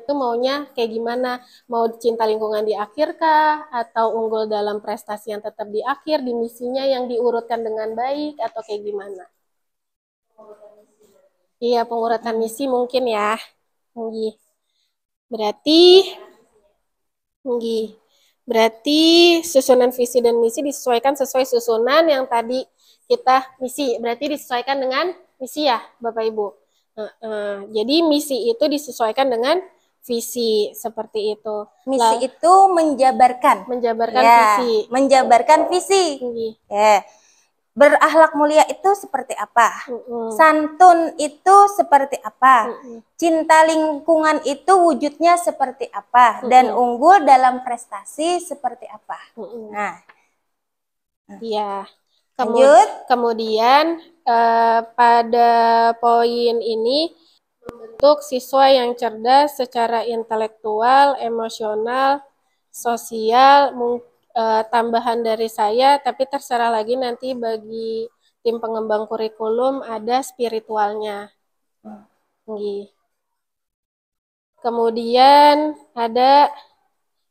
Itu maunya kayak gimana? Mau cinta lingkungan di akhir kah? Atau unggul dalam prestasi yang tetap di akhir, di misinya yang diurutkan dengan baik, atau kayak gimana? Iya, pengurutan misi mungkin ya. Berarti susunan visi dan misi disesuaikan sesuai susunan yang tadi kita misi. Berarti disesuaikan dengan misi ya, Bapak Ibu. Jadi misi itu disesuaikan dengan visi, seperti itu. Misi itu menjabarkan visi. Menjabarkan visi. Berakhlak mulia itu seperti apa? Santun itu seperti apa? Cinta lingkungan itu wujudnya seperti apa? Dan unggul dalam prestasi seperti apa? Nah, iya. Lanjut. Kemudian pada poin ini membentuk siswa yang cerdas secara intelektual, emosional, sosial, tambahan dari saya, tapi terserah lagi nanti bagi tim pengembang kurikulum ada spiritualnya. Kemudian ada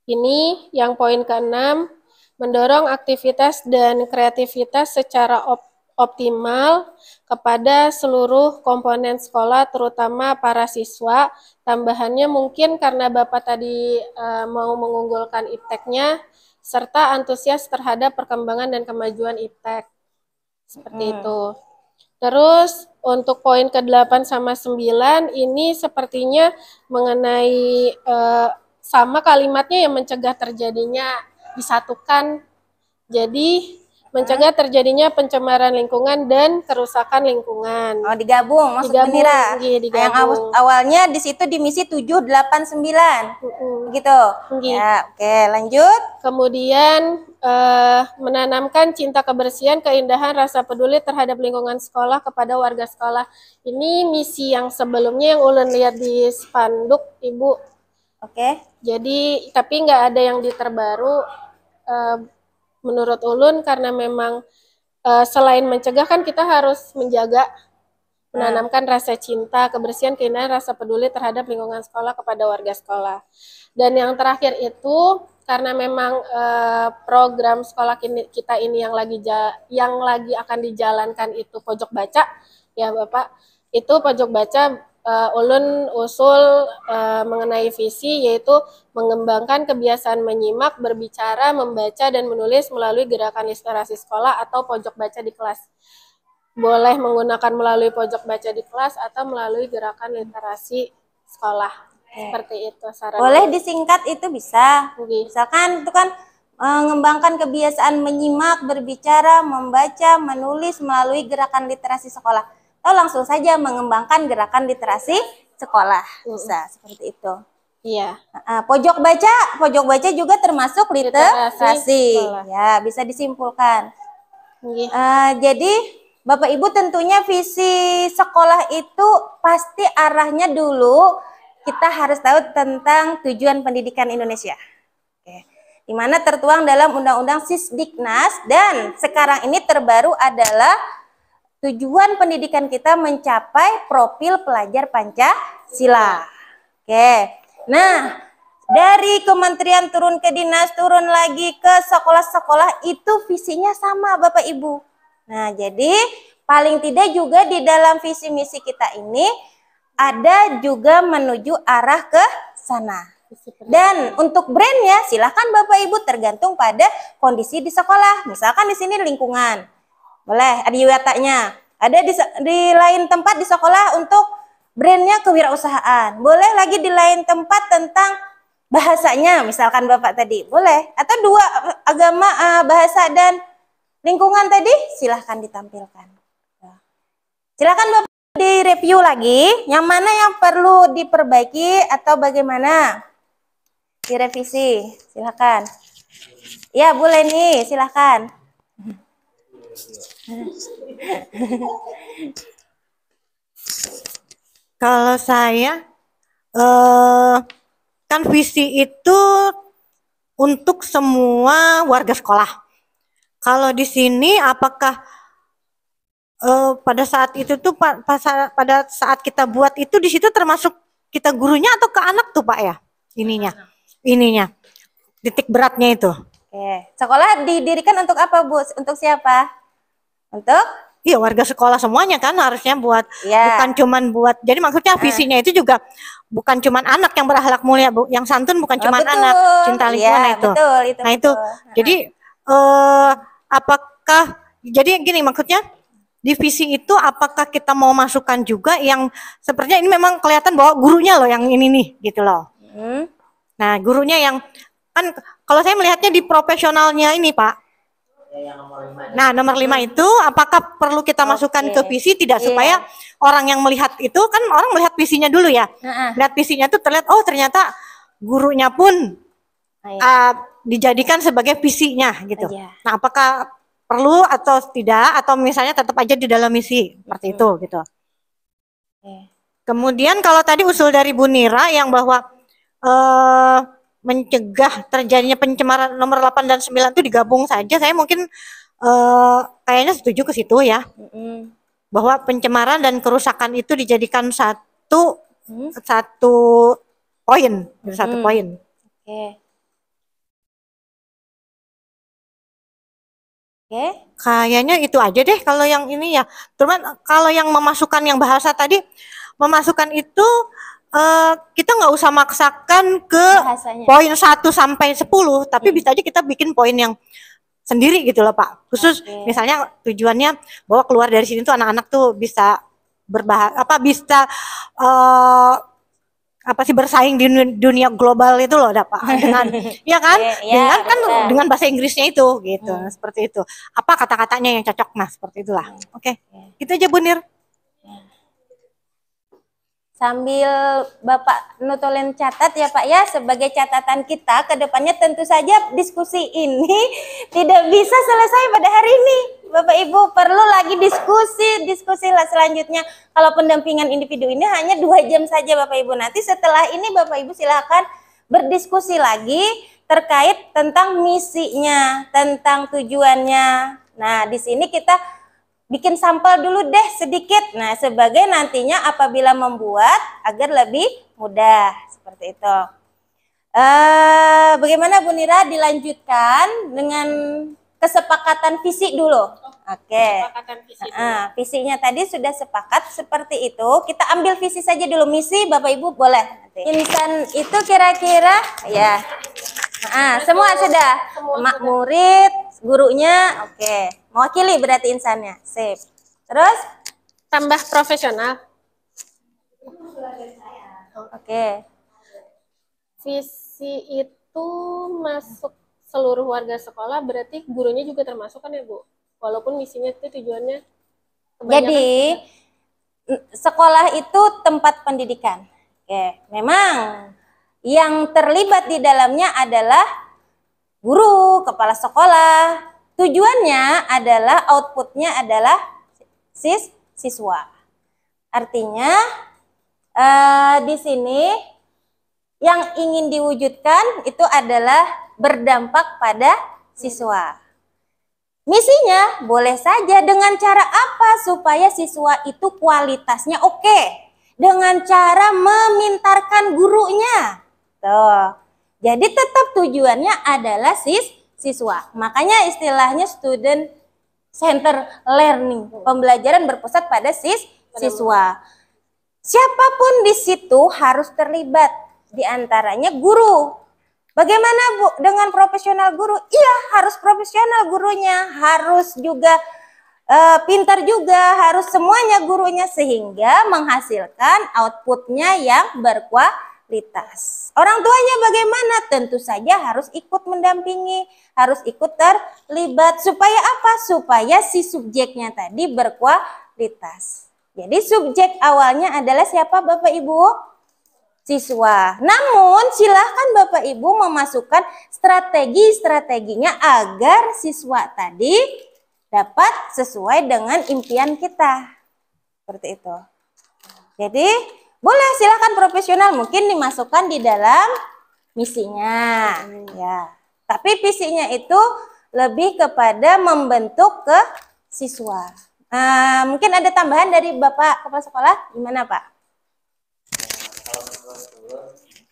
ini yang poin ke-6, mendorong aktivitas dan kreativitas secara optimal kepada seluruh komponen sekolah, terutama para siswa. Tambahannya mungkin karena Bapak tadi mau mengunggulkan ipteknya, serta antusias terhadap perkembangan dan kemajuan iptek. Seperti itu. Terus untuk poin ke-8 sama 9 ini sepertinya mengenai sama kalimatnya yang mencegah terjadinya disatukan. Jadi mencegah terjadinya pencemaran lingkungan dan kerusakan lingkungan. Oh, digabung maksud Bu Nira. Yang awalnya di situ di misi 7, 8, 9. Gitu. Ya, oke, lanjut. Kemudian menanamkan cinta kebersihan, keindahan, rasa peduli terhadap lingkungan sekolah kepada warga sekolah. Ini misi yang sebelumnya yang Ulun lihat di spanduk, Ibu. Oke. Jadi, tapi nggak ada yang di terbaru. menurut ulun karena memang selain mencegah kan kita harus menjaga, menanamkan rasa cinta, kebersihan, keindahan, rasa peduli terhadap lingkungan sekolah kepada warga sekolah. Dan yang terakhir itu karena memang program sekolah kita ini yang lagi akan dijalankan itu pojok baca, ya Bapak. Itu pojok baca ulun usul mengenai visi yaitu mengembangkan kebiasaan menyimak, berbicara, membaca dan menulis melalui gerakan literasi sekolah atau pojok baca di kelas. Boleh menggunakan melalui pojok baca di kelas atau melalui gerakan literasi sekolah. Seperti itu saran. Boleh disingkat itu bisa. Oke. Misalkan itu kan mengembangkan kebiasaan menyimak, berbicara, membaca, menulis melalui gerakan literasi sekolah. Atau langsung saja mengembangkan gerakan literasi sekolah. Bisa seperti itu. Iya. Pojok baca juga termasuk literasi. Ya, bisa disimpulkan. Jadi Bapak Ibu tentunya visi sekolah itu pasti arahnya dulu kita harus tahu tentang tujuan pendidikan Indonesia. Oke. Di mana tertuang dalam Undang-Undang Sisdiknas dan sekarang ini terbaru adalah tujuan pendidikan kita mencapai profil pelajar Pancasila. Oke. Nah, dari kementerian turun ke dinas, turun lagi ke sekolah-sekolah itu visinya sama Bapak Ibu. Nah, jadi paling tidak juga di dalam visi misi kita ini ada juga menuju arah ke sana. Dan untuk brandnya silahkan Bapak Ibu tergantung pada kondisi di sekolah. Misalkan di sini lingkungan, boleh ada wiwatanya. Ada di lain tempat di sekolah untuk brandnya kewirausahaan. Boleh lagi di lain tempat tentang bahasanya, misalkan Bapak tadi, boleh. Atau dua agama, bahasa dan lingkungan tadi silahkan ditampilkan. Silahkan Bapak direview lagi, yang mana yang perlu diperbaiki atau bagaimana? Direvisi, silahkan. Ya boleh nih, silahkan. Kalau saya, kan visi itu untuk semua warga sekolah. Kalau di sini apakah pada saat itu tuh pada saat kita buat itu di situ termasuk kita gurunya atau ke anak tuh Pak ya? Ininya. Titik beratnya itu. Oke. Sekolah didirikan untuk apa, Bu? Untuk siapa? Untuk? Iya, warga sekolah semuanya kan harusnya buat, bukan cuman buat. Jadi maksudnya visinya itu juga bukan cuman anak yang berakhlak mulia, Bu. Yang santun bukan cuman anak, cinta lingkungan itu. Betul, itu. Nah, itu. Jadi apakah jadi gini maksudnya di visi itu apakah kita mau masukkan juga yang sepertinya ini memang kelihatan bahwa gurunya loh yang ini nih gitu loh. Nah, gurunya yang kan kalau saya melihatnya di profesionalnya ini, Pak. Nah, nomor 5 itu apakah perlu kita masukkan ke visi tidak supaya orang yang melihat itu kan orang melihat visinya dulu ya. Lihat visinya tuh terlihat oh ternyata gurunya pun dijadikan sebagai visinya gitu. Nah, apakah perlu atau tidak atau misalnya tetap aja di dalam misi seperti itu gitu. Kemudian kalau tadi usul dari Bu Nira yang bahwa mencegah terjadinya pencemaran nomor 8 dan 9 itu digabung saja, saya mungkin kayaknya setuju ke situ ya. Bahwa pencemaran dan kerusakan itu dijadikan satu poin, satu poin. Kayaknya itu aja deh kalau yang ini ya. Cuman kalau yang memasukkan yang bahasa tadi, memasukkan itu kita nggak usah maksakan ke bahasanya. Poin 1 sampai 10, tapi bisa aja kita bikin poin yang sendiri gitu loh Pak. Khusus misalnya tujuannya bahwa keluar dari sini tuh anak-anak tuh bisa bisa bersaing di dunia global itu loh Pak dengan ya kan dengan kan dengan bahasa Inggrisnya itu gitu seperti itu apa kata-katanya yang cocok nah seperti itulah. Oke. Itu aja Bu Nir. Sambil Bapak Nutolen catat ya Pak ya, sebagai catatan kita ke depannya tentu saja diskusi ini tidak bisa selesai pada hari ini. Bapak Ibu perlu lagi diskusi lah selanjutnya. Kalau pendampingan individu ini hanya 2 jam saja Bapak Ibu. Nanti setelah ini Bapak Ibu silakan berdiskusi lagi terkait tentang misinya, tentang tujuannya. Nah, di sini kita bikin sampel dulu deh sedikit. Nah, sebagai nantinya apabila membuat agar lebih mudah seperti itu. Bagaimana Bu Nira, dilanjutkan dengan kesepakatan visi dulu. Oke. Visinya tadi sudah sepakat seperti itu. Kita ambil visi saja dulu, misi Bapak Ibu boleh. Insan itu kira-kira ya. Semua sudah. Murid, gurunya, oke. Mewakili berarti insannya. Sip. Terus Tambah profesional. oke. Visi itu masuk seluruh warga sekolah, berarti gurunya juga termasuk kan ya Bu? Walaupun misinya itu tujuannya Jadi sekolah itu tempat pendidikan. Oke, memang yang terlibat di dalamnya adalah guru, kepala sekolah. Tujuannya adalah outputnya adalah siswa. Artinya di sini yang ingin diwujudkan itu adalah berdampak pada siswa. Misinya boleh saja dengan cara apa supaya siswa itu kualitasnya oke. Dengan cara memintarkan gurunya. Tuh. Jadi tetap tujuannya adalah siswa. Makanya istilahnya student center learning. Pembelajaran berpusat pada siswa. Siapapun di situ harus terlibat. Di antaranya guru. Bagaimana Bu dengan profesional guru? Iya, harus profesional gurunya, harus juga pintar juga, harus semuanya gurunya sehingga menghasilkan outputnya yang berkualitas. Orang tuanya bagaimana? Tentu saja harus ikut mendampingi, harus ikut terlibat. Supaya apa? Supaya si subjeknya tadi berkualitas. Jadi subjek awalnya adalah siapa Bapak Ibu? Siswa. Namun silahkan Bapak Ibu memasukkan strategi-strateginya agar siswa tadi dapat sesuai dengan impian kita. Seperti itu. Jadi boleh silahkan profesional mungkin dimasukkan di dalam misinya. Ya. Tapi visinya itu lebih kepada membentuk ke siswa. Mungkin ada tambahan dari Bapak Kepala Sekolah, gimana Pak?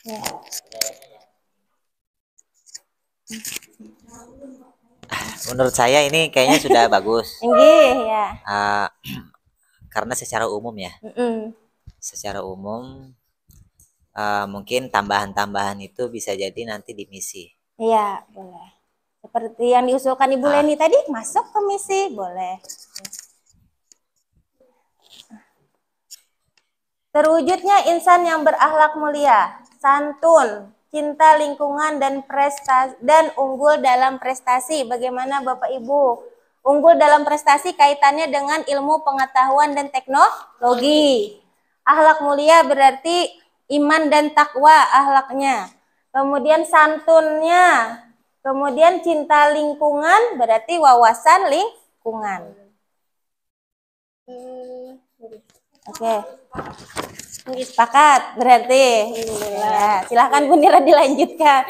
Ya. Menurut saya ini kayaknya sudah bagus. Ya. Karena secara umum ya. Secara umum mungkin tambahan-tambahan itu bisa jadi nanti di misi. Iya, boleh. Seperti yang diusulkan Ibu Leni tadi, masuk ke misi, boleh. Terwujudnya insan yang berakhlak mulia, santun, cinta lingkungan dan unggul dalam prestasi. Bagaimana Bapak Ibu? Unggul dalam prestasi kaitannya dengan ilmu pengetahuan dan teknologi. Akhlak mulia berarti iman dan takwa akhlaknya. Kemudian santunnya. Kemudian cinta lingkungan berarti wawasan lingkungan. Oke. Sepakat berarti. Ya, silahkan Bu Nira dilanjutkan.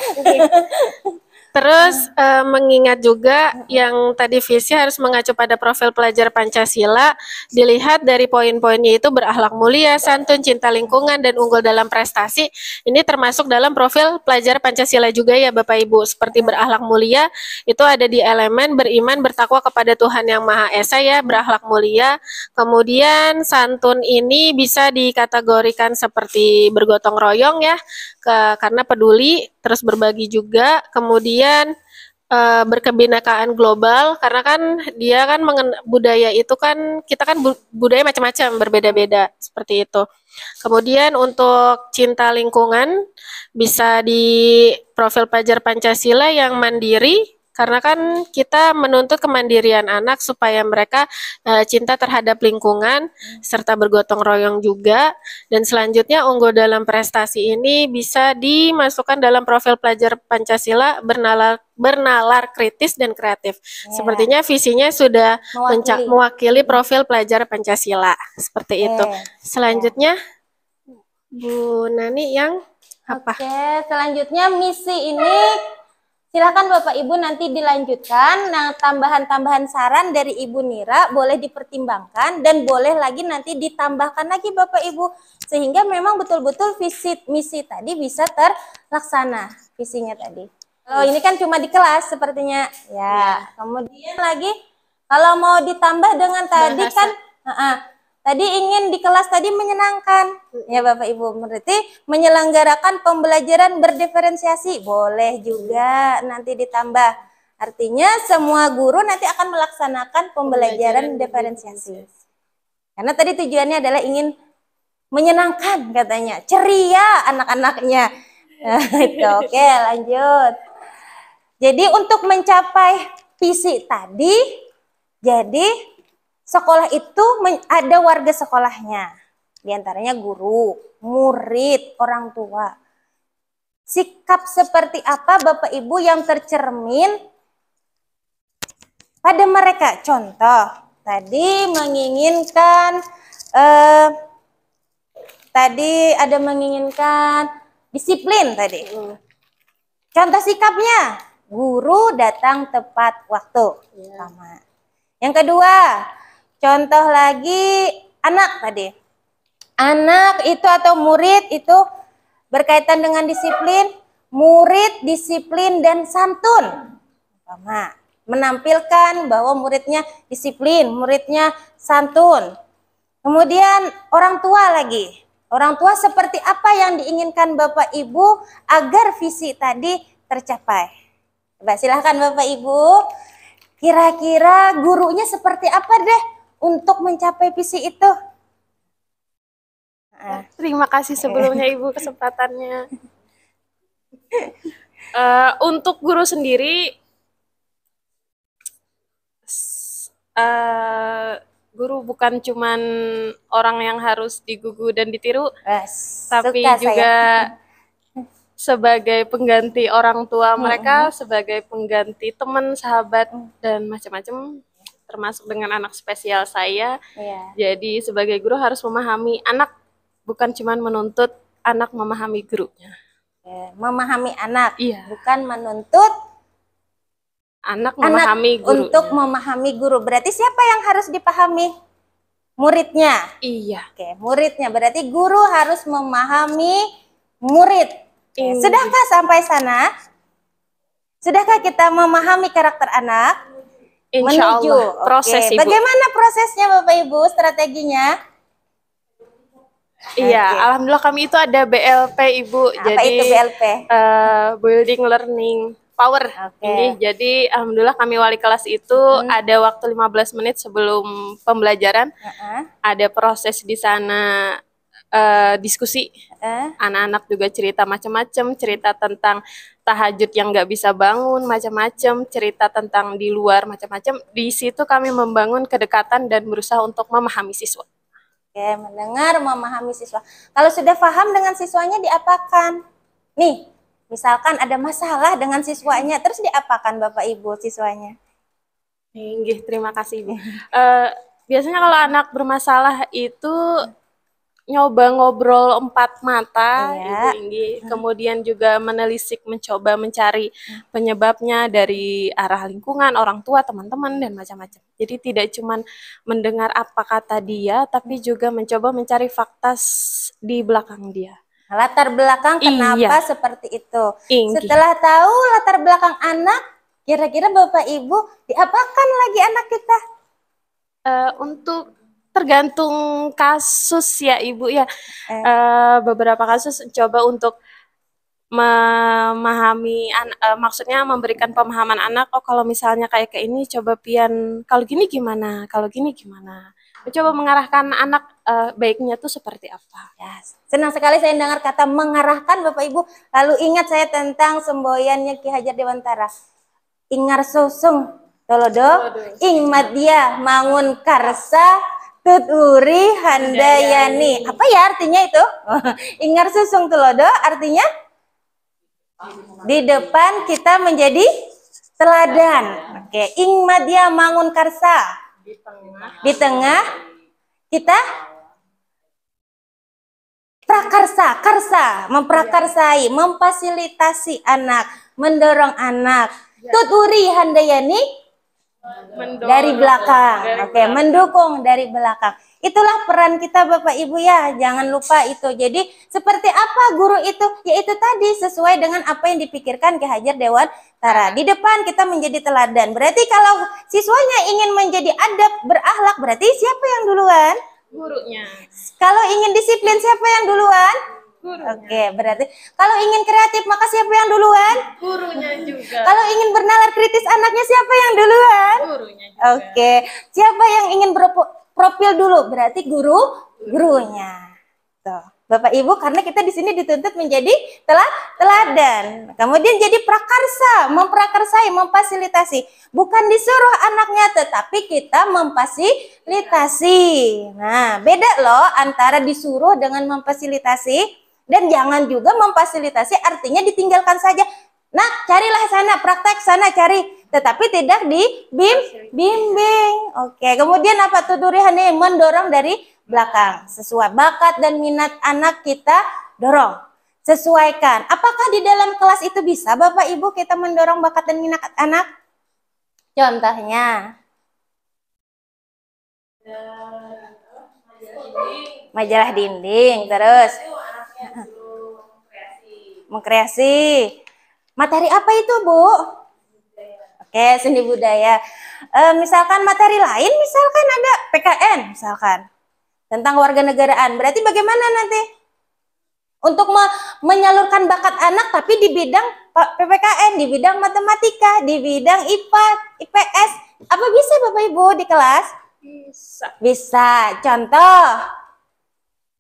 Terus mengingat juga yang tadi visi harus mengacu pada profil pelajar Pancasila, dilihat dari poin-poinnya itu berakhlak mulia, santun, cinta lingkungan, dan unggul dalam prestasi. Ini termasuk dalam profil pelajar Pancasila juga ya Bapak Ibu. Seperti berakhlak mulia itu ada di elemen beriman, bertakwa kepada Tuhan Yang Maha Esa ya, berakhlak mulia. Kemudian santun ini bisa dikategorikan seperti bergotong royong ya, karena peduli, terus berbagi juga. Kemudian berkebinekaan global, karena kan dia kan budaya itu kan kita kan budaya macam-macam, berbeda-beda seperti itu. Kemudian untuk cinta lingkungan bisa di profil pelajar Pancasila yang mandiri, karena kan kita menuntut kemandirian anak supaya mereka cinta terhadap lingkungan serta bergotong royong juga. Dan selanjutnya unggul dalam prestasi ini bisa dimasukkan dalam profil pelajar Pancasila bernalar kritis dan kreatif. Sepertinya visinya sudah mewakili profil pelajar Pancasila seperti itu. Selanjutnya Bu Nani yang Apa? Oke, selanjutnya misi ini silakan Bapak Ibu nanti dilanjutkan. Nah, tambahan-tambahan saran dari Ibu Nira boleh dipertimbangkan dan boleh lagi nanti ditambahkan lagi Bapak Ibu sehingga memang betul-betul misi tadi bisa terlaksana visinya tadi. Kalau ini kan cuma di kelas sepertinya ya. Kemudian lagi kalau mau ditambah dengan tadi Bahasa. kan tadi ingin di kelas tadi menyenangkan, ya Bapak Ibu. Berarti menyelenggarakan pembelajaran berdiferensiasi, boleh juga nanti ditambah. Artinya semua guru nanti akan melaksanakan pembelajaran diferensiasi. Karena tadi tujuannya adalah ingin menyenangkan katanya, ceria anak-anaknya. Itu oke, lanjut. Jadi untuk mencapai visi tadi, jadi sekolah itu ada warga sekolahnya, diantaranya guru, murid, orang tua. Sikap seperti apa Bapak Ibu yang tercermin pada mereka? Contoh, tadi menginginkan, tadi ada menginginkan disiplin tadi. Contoh sikapnya, guru datang tepat waktu. Sama. Yang kedua, contoh lagi anak tadi. Anak itu atau murid itu berkaitan dengan disiplin, murid disiplin dan santun. Sama. Menampilkan bahwa muridnya disiplin, muridnya santun. Kemudian orang tua lagi. Orang tua seperti apa yang diinginkan Bapak Ibu agar visi tadi tercapai? Coba silahkan Bapak Ibu. Kira-kira gurunya seperti apa deh untuk mencapai visi itu? Terima kasih sebelumnya Ibu kesempatannya. Untuk guru sendiri, guru bukan cuman orang yang harus digugu dan ditiru, tapi juga sebagai pengganti orang tua mereka, sebagai pengganti teman, sahabat, dan macam-macam, termasuk dengan anak spesial saya. Jadi sebagai guru harus memahami anak, bukan cuma menuntut anak memahami gurunya. Memahami anak, Iya. bukan menuntut anak memahami guru. Untuk memahami guru. Berarti siapa yang harus dipahami? Muridnya. Iya. Oke, muridnya. Berarti guru harus memahami murid. Sudahkah sampai sana? Sudahkah kita memahami karakter anak? Insya Menuju. Allah. Proses Ibu. Bagaimana prosesnya Bapak Ibu? Strateginya? Iya, alhamdulillah kami itu ada BLP Ibu. Apa jadi itu BLP? Building Learning Power. Ini jadi alhamdulillah kami wali kelas itu ada waktu 15 menit sebelum pembelajaran. Ada proses di sana diskusi. Anak-anak juga cerita macam-macam, cerita tentang tahajud yang nggak bisa bangun, macam-macam, cerita tentang di luar macam-macam. Di situ kami membangun kedekatan dan berusaha untuk memahami siswa. Oke, mendengar, memahami siswa. Kalau sudah paham dengan siswanya, diapakan? Nih, misalkan ada masalah dengan siswanya, terus diapakan Bapak Ibu siswanya? Inggih, terima kasih Ibu. Biasanya kalau anak bermasalah itu nyoba ngobrol empat mata, Ibu Inggih. Kemudian juga menelisik, mencoba mencari penyebabnya dari arah lingkungan, orang tua, teman-teman, dan macam-macam. Jadi tidak cuma mendengar apa kata dia, tapi juga mencoba mencari fakta di belakang dia. Latar belakang kenapa seperti itu. Inggih. Setelah tahu latar belakang anak, kira-kira Bapak Ibu diapakan lagi anak kita? Untuk tergantung kasus ya Ibu ya. Beberapa kasus coba untuk memahami, maksudnya memberikan pemahaman anak. Oh kalau misalnya kayak ini coba pian, kalau gini gimana, kalau gini gimana. Mencoba mengarahkan anak baiknya tuh seperti apa. Senang sekali saya dengar kata mengarahkan Bapak Ibu. Lalu ingat saya tentang semboyannya Ki Hajar Dewantara. Ingar susung tolodo, ing madya mangun karsa, tuturi handayani. Apa ya artinya itu? Ingar susung tolodo artinya di depan kita menjadi teladan. Oke, ing madya mangun karsa. Di tengah kita memprakarsai, memfasilitasi anak, mendorong anak. Tuturi handayani dari belakang. Oke, mendukung dari belakang. Itulah peran kita Bapak Ibu ya, jangan lupa itu. Jadi seperti apa guru itu? Yaitu tadi sesuai dengan apa yang dipikirkan Ki Hajar Dewantara. Di depan kita menjadi teladan. Berarti kalau siswanya ingin menjadi adab, berakhlak, berarti siapa yang duluan? Gurunya. Kalau ingin disiplin siapa yang duluan? Gurunya. Oke, berarti kalau ingin kreatif maka siapa yang duluan? Gurunya juga. Kalau ingin bernalar kritis anaknya siapa yang duluan? Gurunya juga. Oke, siapa yang ingin berprofil dulu? Berarti gurunya. Tuh. Bapak Ibu, karena kita di sini dituntut menjadi teladan. Kemudian jadi prakarsa, memprakarsai, memfasilitasi. Bukan disuruh anaknya, tetapi kita memfasilitasi. Nah, beda loh antara disuruh dengan memfasilitasi. Dan jangan juga memfasilitasi artinya ditinggalkan saja. Nah, carilah sana, praktek sana, cari. Tetapi tidak dibimbing. Oke, kemudian apa tuturiannya? Mendorong dari belakang. Sesuai bakat dan minat anak kita dorong. Sesuaikan. Apakah di dalam kelas itu bisa Bapak Ibu kita mendorong bakat dan minat anak? Contohnya. Majalah dinding, terus mengkreasi. Materi apa itu, Bu? Oke, seni budaya. Misalkan materi lain, misalkan ada PKN, misalkan tentang warganegaraan. Berarti bagaimana nanti untuk menyalurkan bakat anak, tapi di bidang PPKN, di bidang matematika, di bidang IPA, IPS, apa bisa Bapak Ibu di kelas? Bisa. Bisa.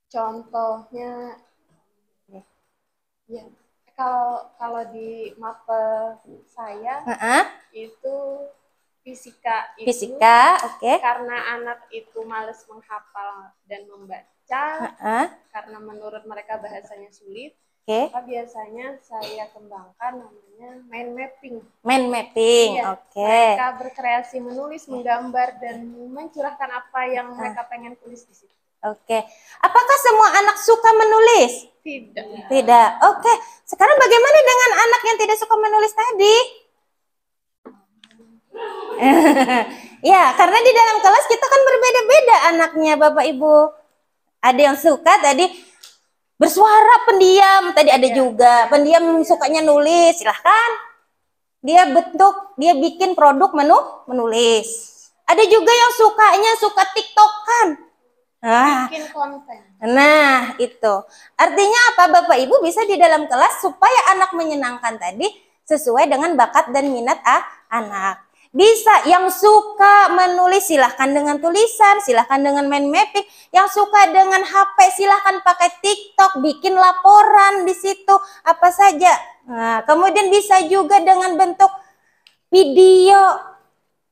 Contohnya, ya, kalau di mapel saya itu fisika itu Fisika, oke. karena anak itu males menghafal dan membaca, karena menurut mereka bahasanya sulit, Oke. maka biasanya saya kembangkan namanya mind mapping. Mind mapping, Iya, oke. mereka berkreasi menulis, menggambar, dan mencurahkan apa yang mereka pengen tulis di situ. Oke. Apakah semua anak suka menulis? Tidak. Tidak. Oke. Sekarang bagaimana dengan anak yang tidak suka menulis tadi? Ya, karena di dalam kelas kita kan berbeda-beda anaknya Bapak Ibu. Ada yang suka tadi bersuara pendiam, tadi ada juga pendiam sukanya nulis, silahkan. Dia bikin produk menulis. Ada juga yang sukanya suka TikTokan. Bikin konten. Nah, itu. Artinya apa Bapak Ibu bisa di dalam kelas supaya anak menyenangkan tadi sesuai dengan bakat dan minat anak. Bisa yang suka menulis silahkan dengan tulisan, silahkan dengan mind mapping. Yang suka dengan HP silahkan pakai TikTok, bikin laporan di situ apa saja. Nah, kemudian bisa juga dengan bentuk video,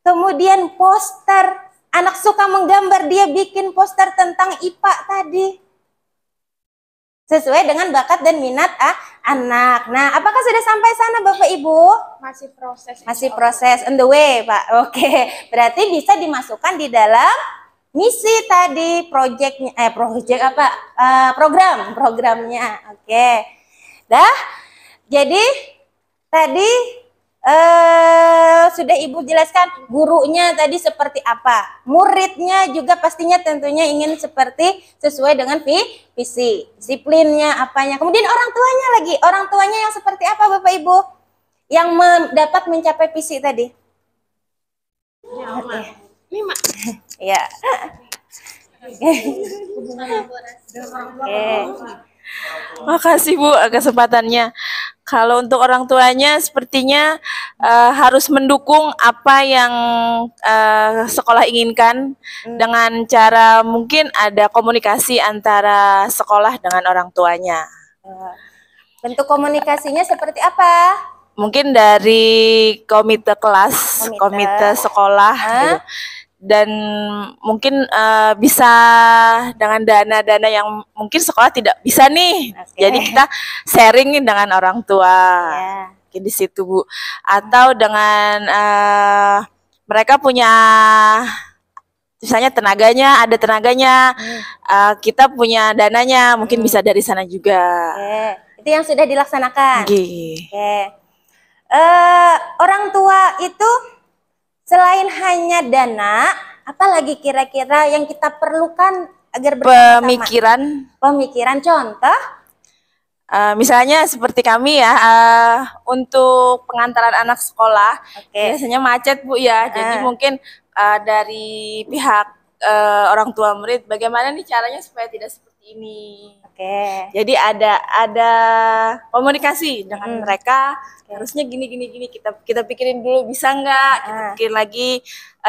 kemudian poster. Anak suka menggambar, dia bikin poster tentang IPA tadi. Sesuai dengan bakat dan minat anak. Nah, apakah sudah sampai sana Bapak Ibu? Masih proses. Masih proses, on the way Pak. Oke, berarti bisa dimasukkan di dalam misi tadi, programnya. Oke. Dah, jadi tadi sudah Ibu jelaskan gurunya tadi seperti apa. Muridnya juga pastinya tentunya ingin sesuai dengan visi, disiplinnya, apanya. Kemudian orang tuanya lagi. Orang tuanya yang seperti apa Bapak Ibu? Yang dapat mencapai visi tadi. Ya, Mak. Ya. Makasih Bu kesempatannya. Kalau untuk orang tuanya sepertinya harus mendukung apa yang sekolah inginkan dengan cara mungkin ada komunikasi antara sekolah dengan orang tuanya. Bentuk komunikasinya seperti apa? Mungkin dari komite kelas, komite sekolah gitu. Dan mungkin bisa dengan dana-dana yang mungkin sekolah tidak bisa nih. Jadi kita sharing dengan orang tua. Mungkin di situ Bu. Atau dengan mereka punya misalnya ada tenaganya, kita punya dananya, mungkin bisa dari sana juga. Oke, itu yang sudah dilaksanakan. Oke. Oke. Orang tua itu selain hanya dana, apalagi kira-kira yang kita perlukan agar bersama-sama? Pemikiran contoh? Misalnya seperti kami ya, untuk pengantaran anak sekolah, biasanya macet Bu ya. Jadi mungkin dari pihak orang tua murid, bagaimana nih caranya supaya tidak seperti ini. Jadi ada komunikasi dengan mereka. Harusnya gini kita pikirin dulu, bisa nggak? Kita pikirin lagi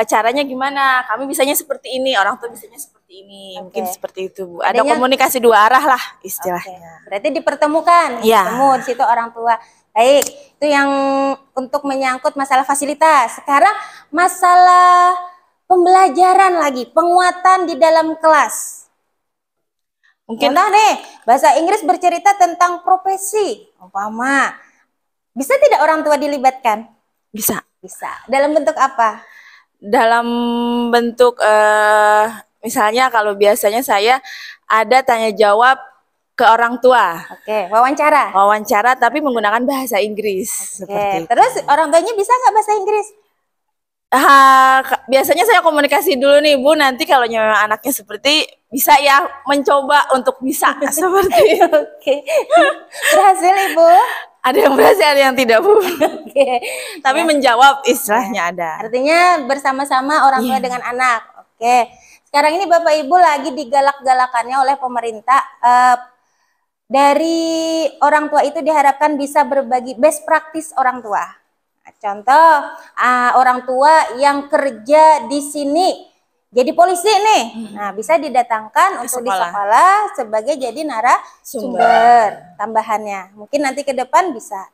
caranya gimana. Kami bisanya seperti ini, orang tua bisanya seperti ini. Mungkin seperti itu Bu. Ada komunikasi dua arah lah istilahnya. Berarti dipertemukan, ketemu di situ orang tua. Baik, itu yang untuk menyangkut masalah fasilitas. Sekarang masalah pembelajaran lagi, penguatan di dalam kelas. Mungkin nih, bahasa Inggris bercerita tentang profesi, umpama. Bisa tidak orang tua dilibatkan? Bisa. Bisa. Dalam bentuk apa? Dalam bentuk misalnya kalau biasanya saya ada tanya jawab ke orang tua. Wawancara. Wawancara tapi menggunakan bahasa Inggris. Seperti itu. Terus orang tuanya bisa nggak bahasa Inggris? Biasanya saya komunikasi dulu nih Bu, nanti kalau memang anaknya seperti bisa ya mencoba untuk bisa seperti itu. Berhasil Ibu? Ada yang berhasil, ada yang tidak Bu. Tapi menjawab istilahnya ada. Artinya bersama-sama orang tua dengan anak. Sekarang ini Bapak Ibu lagi digalak-galakannya oleh pemerintah. Dari orang tua itu diharapkan bisa berbagi best practice orang tua. Contoh, orang tua yang kerja di sini jadi polisi nih, nah bisa didatangkan untuk di sekolah sebagai jadi narasumber tambahannya. Mungkin nanti ke depan bisa.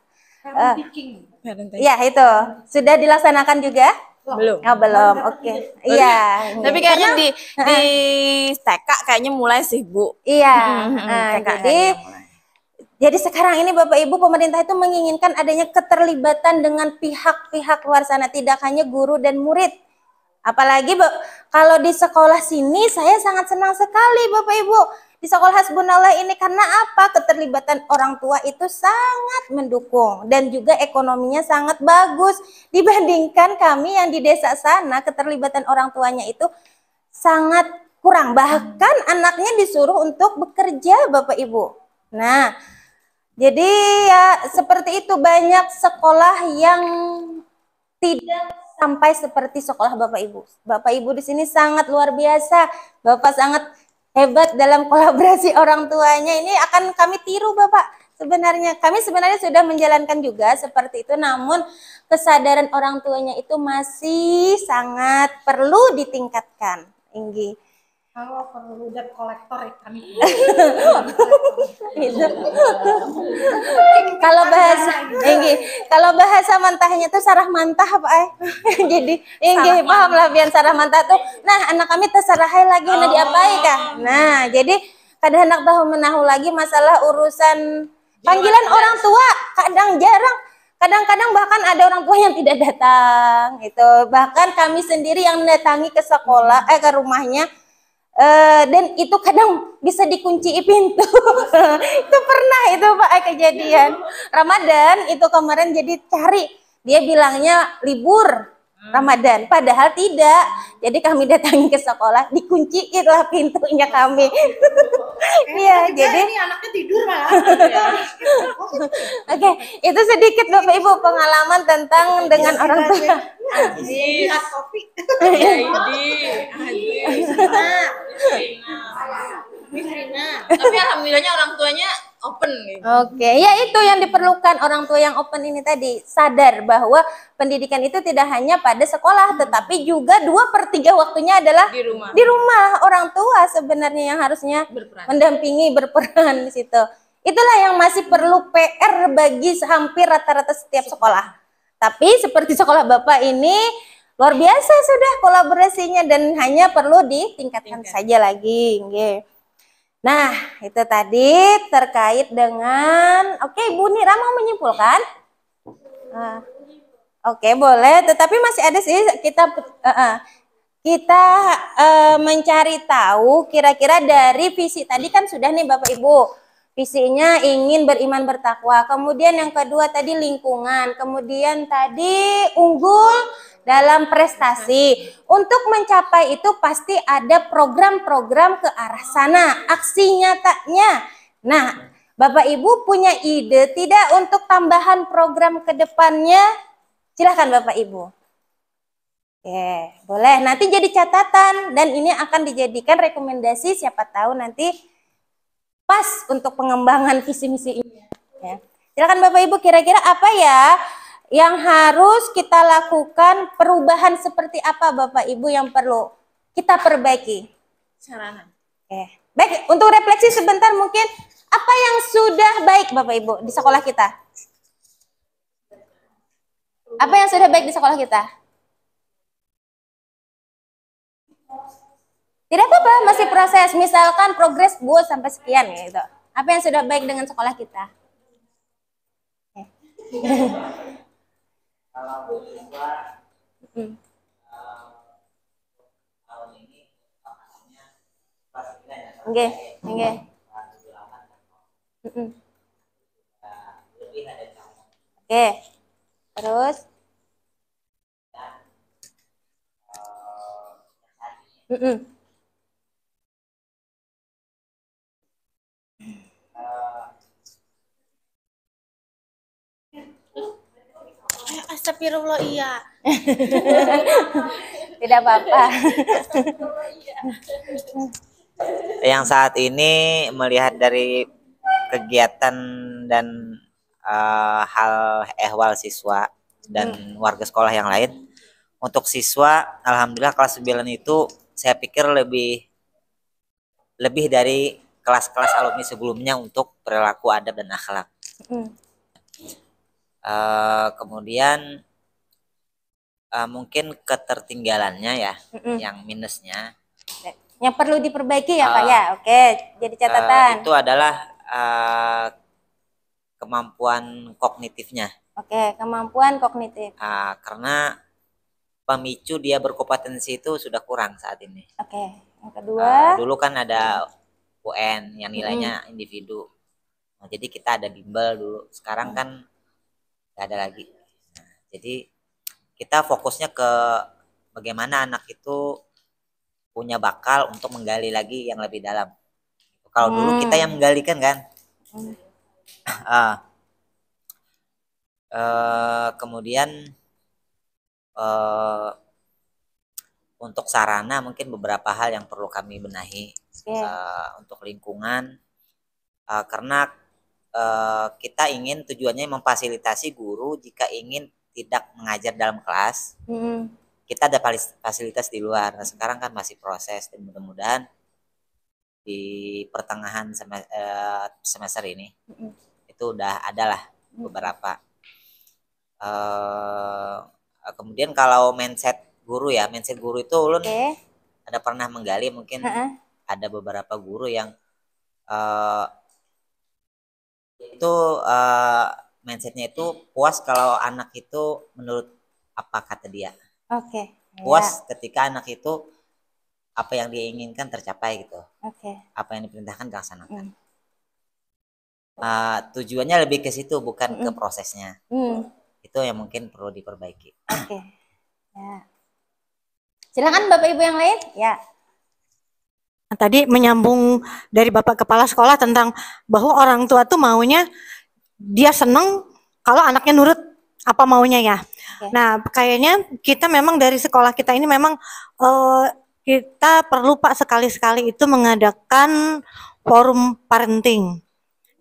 Ya itu sudah dilaksanakan juga? Belum. Belum. Iya. Tapi kayaknya di TK kayaknya mulai sih Bu. Iya. Jadi sekarang ini Bapak Ibu, pemerintah itu menginginkan adanya keterlibatan dengan pihak-pihak luar sana, tidak hanya guru dan murid. Apalagi kalau di sekolah sini saya sangat senang sekali Bapak Ibu. Di sekolah Hasbunallah ini karena apa? Keterlibatan orang tua itu sangat mendukung dan juga ekonominya sangat bagus. Dibandingkan kami yang di desa sana, keterlibatan orang tuanya itu sangat kurang. Bahkan anaknya disuruh untuk bekerja Bapak Ibu. Nah, jadi ya seperti itu, banyak sekolah yang tidak sampai seperti sekolah Bapak Ibu. Bapak Ibu di sini sangat luar biasa. Bapak sangat hebat dalam kolaborasi orang tuanya. Ini akan kami tiru Bapak. Kami sebenarnya sudah menjalankan juga seperti itu, namun kesadaran orang tuanya itu masih sangat perlu ditingkatkan. Inggi. Kalau perlu debt kolektor kami. Kalau bahasa mantahnya tuh sarah mantah Pak. Jadi paham lah biar sarah mantah tuh. Nah, anak kami terserahai lagi diapai kah? Nah, jadi kadang anak tahu menahu lagi masalah urusan panggilan orang tua, kadang jarang. Kadang-kadang bahkan ada orang tua yang tidak datang itu. Bahkan kami sendiri yang mendatangi ke sekolah ke rumahnya. Dan itu kadang bisa dikunci pintu. Itu pernah itu Pak kejadian Ramadan itu kemarin, jadi cari dia bilangnya libur Ramadan, padahal tidak. Jadi kami datangi ke sekolah, dikunciin lah pintunya kami. Iya, jadi ini anaknya tidur malah. Itu sedikit Bapak Ibu pengalaman tentang dengan orang tua. Kopi. Tapi alhamdulillahnya orang tuanya open gitu. Ya itu yang diperlukan, orang tua yang open ini tadi, sadar bahwa pendidikan itu tidak hanya pada sekolah, tetapi juga 2/3 waktunya adalah di rumah. Orang tua sebenarnya yang harusnya mendampingi, berperan di situ. Itulah yang masih perlu PR bagi hampir rata-rata setiap sekolah. Tapi seperti sekolah Bapak ini luar biasa sudah kolaborasinya dan hanya perlu ditingkatkan saja lagi. Nah, itu tadi terkait dengan Bu Nira mau menyimpulkan? Boleh, tetapi masih ada sih kita kita mencari tahu kira-kira dari visi tadi kan sudah nih Bapak Ibu. Visinya ingin beriman bertakwa. Kemudian yang kedua tadi lingkungan. Kemudian tadi unggul dalam prestasi. Untuk mencapai itu pasti ada program-program ke arah sana. Aksi nyatanya. Nah, Bapak Ibu punya ide tidak untuk tambahan program ke depannya? Silahkan Bapak Ibu. Oke, boleh. Nanti jadi catatan dan ini akan dijadikan rekomendasi siapa tahu nanti pas untuk pengembangan visi misi ini. Ya. Silakan Bapak Ibu, kira-kira apa ya yang harus kita lakukan, perubahan seperti apa Bapak Ibu yang perlu kita perbaiki? Sarana. Oke. Baik, untuk refleksi sebentar mungkin apa yang sudah baik Bapak Ibu di sekolah kita? Apa yang sudah baik di sekolah kita? Tidak apa-apa, masih proses. Misalkan progres buat sampai sekian gitu. Apa yang sudah baik dengan sekolah kita? Oke, oke. Oke. Terus? Astagfirullah, iya. Tidak apa-apa. Yang saat ini melihat dari kegiatan dan hal ehwal siswa dan warga sekolah yang lain, untuk siswa alhamdulillah kelas 9 itu saya pikir lebih dari kelas-kelas alumni sebelumnya untuk perilaku adab dan akhlak. Kemudian mungkin ketertinggalannya ya, yang minusnya. Yang perlu diperbaiki ya Pak ya. Oke, jadi catatan. Itu adalah kemampuan kognitifnya. Oke, kemampuan kognitif. Karena pemicu dia berkompetensi itu sudah kurang saat ini. Oke, yang kedua. Dulu kan ada UN yang nilainya individu. Nah, jadi kita ada bimbel dulu. Sekarang kan nggak ada lagi. Nah, jadi kita fokusnya ke bagaimana anak itu punya bakal untuk menggali lagi yang lebih dalam. Kalau dulu kita yang menggalikan kan. Kemudian untuk sarana mungkin beberapa hal yang perlu kami benahi. Untuk lingkungan, karena kita ingin tujuannya memfasilitasi guru jika ingin tidak mengajar dalam kelas. Kita ada fasilitas di luar. Nah, sekarang kan masih proses dan mudah-mudahan di pertengahan semester ini itu udah ada lah beberapa. Kemudian kalau mindset guru itu ulun ada pernah menggali, mungkin ada beberapa guru yang itu mindsetnya itu puas kalau anak itu menurut apa kata dia. Puas ketika anak itu apa yang dia inginkan tercapai gitu. Apa yang diperintahkan dilaksanakan. Tujuannya lebih ke situ, bukan ke prosesnya. Itu yang mungkin perlu diperbaiki. Ya. Silakan Bapak Ibu yang lain. Ya. Nah, tadi menyambung dari Bapak Kepala Sekolah tentang bahwa orang tua tuh maunya dia seneng kalau anaknya nurut apa maunya ya. Nah, kayaknya kita memang dari sekolah kita ini memang kita perlu Pak sekali-sekali itu mengadakan forum parenting.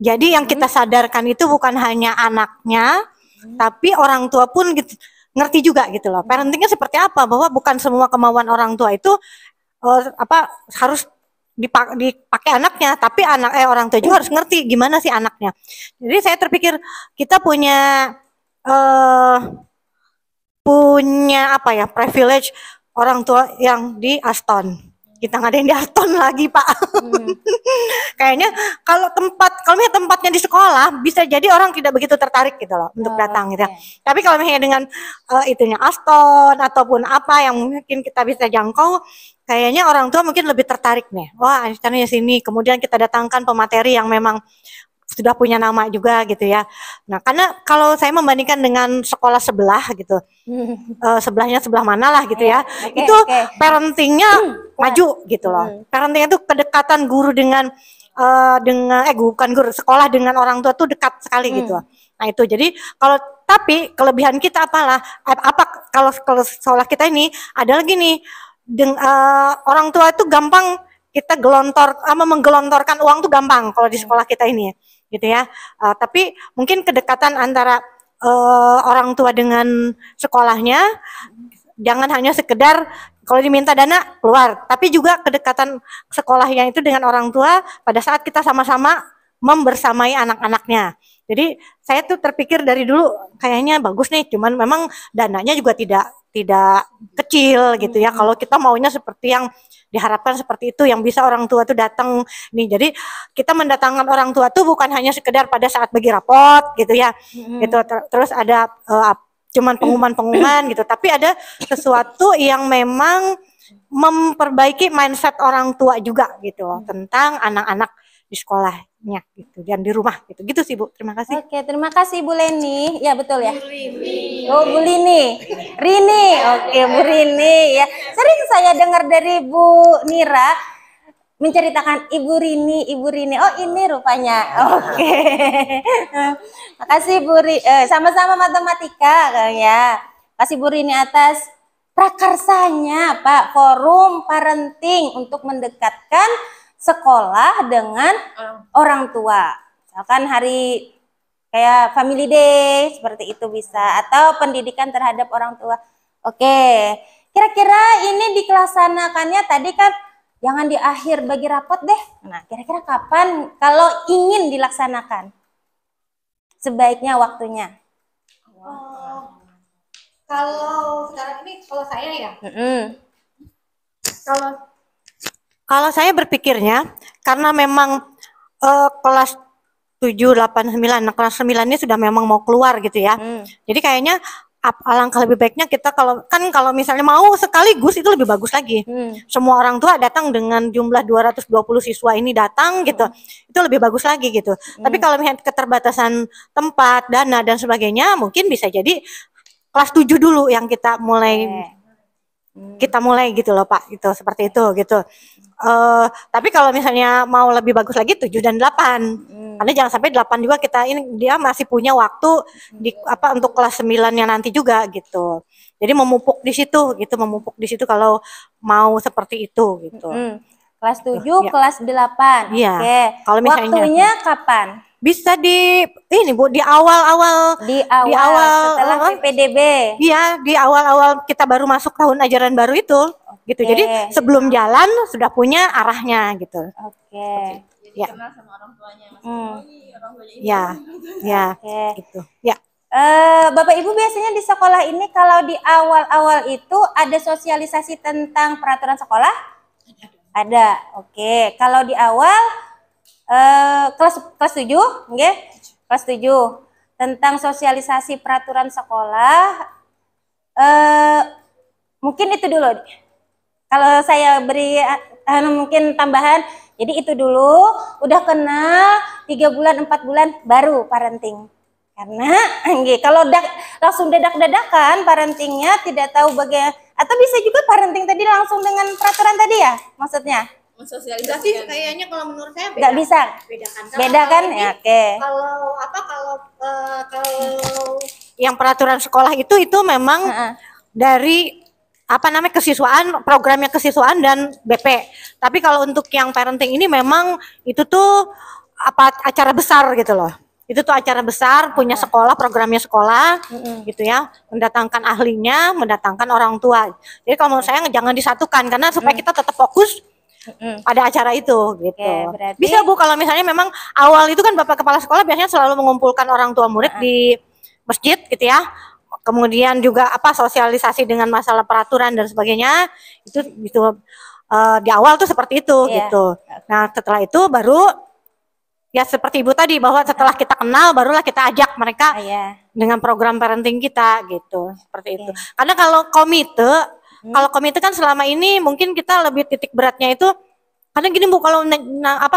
Jadi yang kita sadarkan itu bukan hanya anaknya, tapi orang tua pun gitu, ngerti juga gitu loh. Parentingnya seperti apa, bahwa bukan semua kemauan orang tua itu harus dipakai anaknya, tapi orang tua juga harus ngerti gimana sih anaknya. Jadi saya terpikir kita punya privilege orang tua yang di Aston. kita ngadain diaton lagi Pak. Kayaknya kalau misalnya tempatnya di sekolah bisa jadi orang tidak begitu tertarik gitu loh untuk datang gitu ya. Tapi kalau misalnya dengan itunya aston ataupun apa yang mungkin kita bisa jangkau, kayaknya orang tua mungkin lebih tertarik nih. Wah, acaranya sini. Kemudian kita datangkan pemateri yang memang sudah punya nama juga gitu ya. Nah, karena kalau saya membandingkan dengan sekolah sebelah gitu, sebelahnya sebelah mana lah gitu ya, itu parentingnya maju gitu loh. Parenting itu kedekatan guru dengan bukan guru, sekolah dengan orang tua tuh dekat sekali gitu. Nah itu jadi tapi kelebihan kita kalau sekolah kita ini ada lagi nih, orang tua itu gampang kita menggelontorkan uang tuh gampang kalau di sekolah kita ini gitu ya. Tapi mungkin kedekatan antara orang tua dengan sekolahnya jangan hanya sekedar kalau diminta dana keluar, tapi juga kedekatan sekolahnya itu dengan orang tua pada saat kita sama-sama membersamai anak-anaknya. Jadi saya tuh terpikir dari dulu kayaknya bagus nih, cuman memang dananya juga tidak kecil gitu ya. Kalau kita maunya seperti yang diharapkan seperti itu, yang bisa orang tua tuh datang nih. Jadi kita mendatangkan orang tua tuh bukan hanya sekedar pada saat bagi rapot gitu ya. Gitu terus ada cuman pengumuman gitu, tapi ada sesuatu yang memang memperbaiki mindset orang tua juga gitu loh, tentang anak-anak di sekolahnya gitu dan di rumah gitu sih Bu. Terima kasih. Oke, terima kasih Bu Leni. Ya betul ya. Bu Lini. Oh Bu Lini, Rini. Oke Bu Rini ya. Sering saya dengar dari Bu Nira menceritakan Ibu Rini. Oh ini rupanya. Oke. Makasih Bu Rini. Sama-sama matematika ya. Kasih Bu Rini atas prakarsanya Pak, forum parenting untuk mendekatkan sekolah dengan orang tua. Misalkan hari kayak family day seperti itu bisa, atau pendidikan terhadap orang tua. Oke, kira-kira ini dilaksanakannya tadi kan jangan di akhir bagi rapot deh. Nah, kira-kira kapan kalau ingin dilaksanakan? Sebaiknya waktunya. Kalau sekarang ini kalau saya ya. Kalau saya berpikirnya karena memang kelas 7, 8, 9, nah kelas 9 ini sudah memang mau keluar gitu ya. Jadi kayaknya alangkah lebih baiknya kita kalau misalnya mau sekaligus itu lebih bagus lagi. Semua orang tua datang dengan jumlah 220 siswa ini datang gitu. Itu lebih bagus lagi gitu. Tapi kalau misalnya keterbatasan tempat, dana dan sebagainya, mungkin bisa jadi kelas 7 dulu yang kita mulai gitu loh Pak, gitu seperti itu gitu. Tapi kalau misalnya mau lebih bagus lagi 7 dan 8. Karena jangan sampai 8 juga dia masih punya waktu untuk kelas 9-nya nanti juga gitu. Jadi memupuk di situ kalau mau seperti itu gitu. Kelas 7, kelas 8. Iya. Oke. Kalau misalnya waktunya kapan? Bisa di awal-awal setelah PPDB. Iya, di awal-awal kita baru masuk tahun ajaran baru itu gitu. Jadi sebelum jalan sudah punya arahnya gitu. Oke. Ya. Kenal sama orang tuanya. Ya, gitu. Ya. Bapak Ibu biasanya di sekolah ini kalau di awal-awal itu ada sosialisasi tentang peraturan sekolah? Ada. Oke. Kalau di awal kelas 7, nggih? Kelas 7 tentang sosialisasi peraturan sekolah. Mungkin itu dulu. Kalau saya beri mungkin tambahan, jadi itu dulu udah kenal 3 bulan 4 bulan baru parenting. Karena kalau langsung dadak-dadakan parentingnya tidak tahu bagaimana, atau bisa juga parenting tadi langsung dengan peraturan tadi ya maksudnya? Sosialisasi kayaknya kalau menurut saya nggak bisa. Beda kan? Ya, oke. Kalau yang peraturan sekolah itu memang dari kesiswaan, programnya kesiswaan dan BP. Tapi kalau untuk yang parenting ini memang itu tuh acara besar gitu loh. Itu tuh acara besar, punya sekolah, programnya sekolah gitu ya, mendatangkan ahlinya, mendatangkan orang tua. Jadi kalau menurut saya jangan disatukan karena supaya kita tetap fokus pada acara itu gitu. Berarti bisa Bu kalau misalnya memang awal itu kan Bapak Kepala Sekolah biasanya selalu mengumpulkan orang tua murid di masjid gitu ya. Kemudian juga sosialisasi dengan masalah peraturan dan sebagainya itu gitu. di awal tuh seperti itu Iya. gitu. Nah setelah itu baru ya seperti Ibu tadi bahwa setelah kita kenal barulah kita ajak mereka Iya. dengan program parenting kita gitu seperti itu. Karena kalau komite kan selama ini mungkin kita lebih titik beratnya itu karena gini Bu, kalau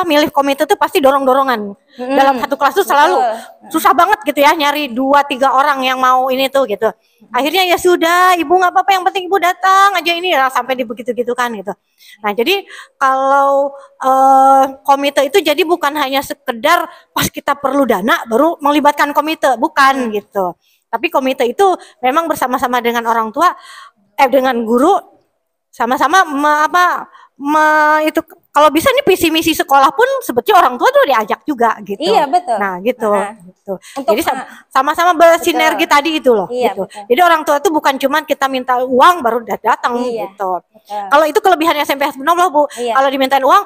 milih komite itu pasti dorong-dorongan. Dalam satu kelas itu selalu susah banget gitu ya nyari 2-3 orang yang mau ini tuh gitu. Akhirnya ya sudah, Ibu nggak apa-apa, yang penting Ibu datang aja ini ya, sampai dibegitu-gitu kan gitu. Nah jadi kalau komite itu jadi bukan hanya sekedar pas kita perlu dana baru melibatkan komite, bukan gitu. Tapi komite itu memang bersama-sama dengan orang tua, dengan guru, sama-sama itu kalau bisa nih visi misi sekolah pun sebetulnya orang tua tuh diajak juga gitu. Iya, betul. Nah gitu. Gitu. Untuk, Jadi sama-sama bersinergi tadi itu loh. Iya, gitu. betul. Jadi orang tua itu bukan cuma kita minta uang baru datang gitu. Betul. Kalau itu kelebihannya SMP Hasbunallah Bu. Iya. Kalau dimintain uang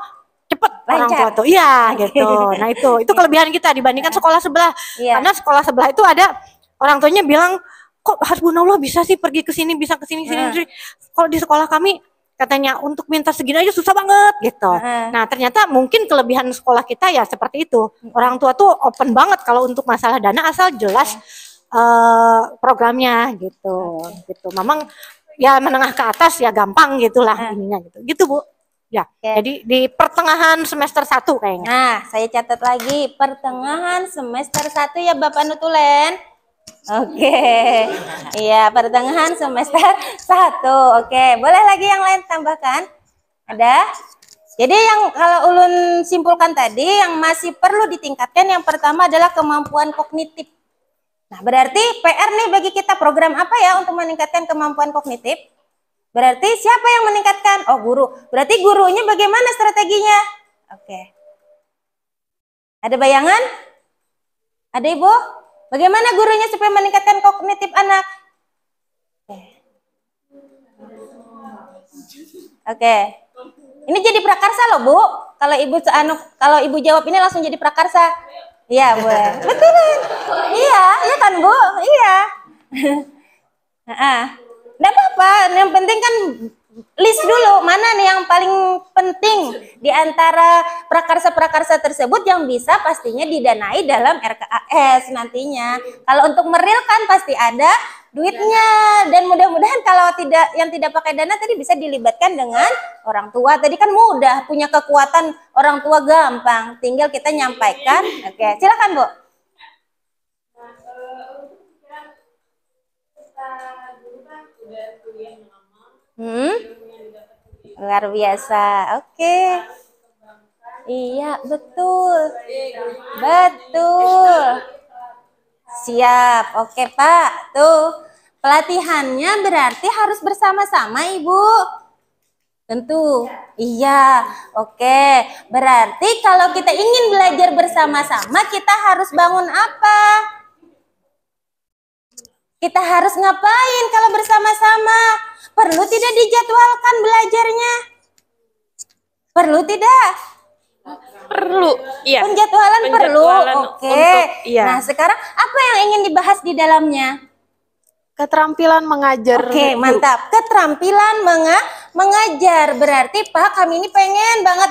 cepet orang tua tuh. Iya gitu. Nah itu kelebihan kita dibandingkan sekolah sebelah. Iya. Karena sekolah sebelah itu ada orang tuanya bilang kok Hasbunallah bisa sih pergi ke sini bisa ke sini sini. Kalau di sekolah kami katanya untuk minta segini aja susah banget gitu. Nah ternyata mungkin kelebihan sekolah kita ya seperti itu. Orang tua tuh open banget kalau untuk masalah dana asal jelas programnya gitu. Gitu. Memang ya menengah ke atas ya gampang gitulah ininya gitu. Gitu Bu. Ya. Jadi di pertengahan semester 1 kayaknya. Nah, saya catat lagi pertengahan semester 1 ya Bapak Nutulen. Oke. Iya, pertengahan semester 1. Oke, boleh lagi yang lain tambahkan? Ada? Jadi yang kalau Ulun simpulkan tadi yang masih perlu ditingkatkan yang pertama adalah kemampuan kognitif. Nah, berarti PR nih bagi kita program apa ya untuk meningkatkan kemampuan kognitif? Berarti siapa yang meningkatkan? Oh, guru. Berarti gurunya bagaimana strateginya? Oke. Ada bayangan? Ada Ibu? Bagaimana gurunya supaya meningkatkan kognitif anak? Oke. Ini jadi prakarsa loh, Bu. Kalau Ibu jawab ini langsung jadi prakarsa. Iya, boleh. Betul. Iya, iya kan, Bu? Iya. Nggak apa-apa, yang penting kan list dulu mana nih yang paling penting di antara prakarsa-prakarsa tersebut yang bisa pastinya didanai dalam RKAS nantinya. Kalau untuk meril kan pasti ada duitnya dan mudah-mudahan kalau yang tidak pakai dana tadi bisa dilibatkan dengan orang tua. Tadi kan mudah, punya kekuatan orang tua gampang, tinggal kita nyampaikan. Oke, silakan Bu. Luar biasa. Oke. Iya, betul. Betul. Siap. Oke, Pak. Tuh. Pelatihannya berarti harus bersama-sama, Ibu. Tentu. Iya. Oke. Berarti kalau kita ingin belajar bersama-sama, kita harus bangun apa? Kita harus ngapain kalau bersama-sama? Perlu tidak dijadwalkan belajarnya? Perlu tidak? Perlu, iya. Penjadwalan perlu. Oke. Iya. Nah, sekarang apa yang ingin dibahas di dalamnya? Keterampilan mengajar. Oke, mantap. Keterampilan mengajar. Berarti Pak, kami ini pengen banget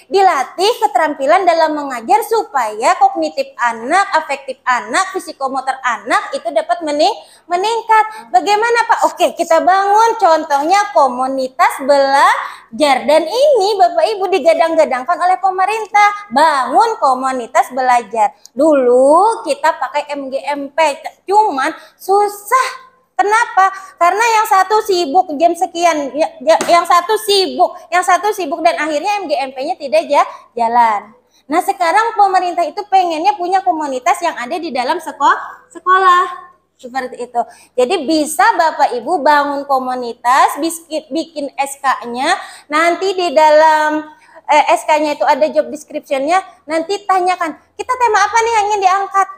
dilatih keterampilan dalam mengajar supaya kognitif anak, afektif anak, psikomotor anak itu dapat meningkat. Bagaimana Pak? Oke, kita bangun contohnya komunitas belajar. Dan ini Bapak Ibu digadang-gadangkan oleh pemerintah. Bangun komunitas belajar. Dulu kita pakai MGMP, cuman susah. Kenapa? Karena yang satu sibuk jam sekian, yang satu sibuk dan akhirnya MGMP-nya tidak jalan. Nah sekarang pemerintah itu pengennya punya komunitas yang ada di dalam sekolah. Seperti itu. Jadi bisa Bapak Ibu bangun komunitas, bikin SK-nya, nanti di dalam SK-nya itu ada job description-nya, nanti tanyakan, kita tema apa nih yang ingin diangkat?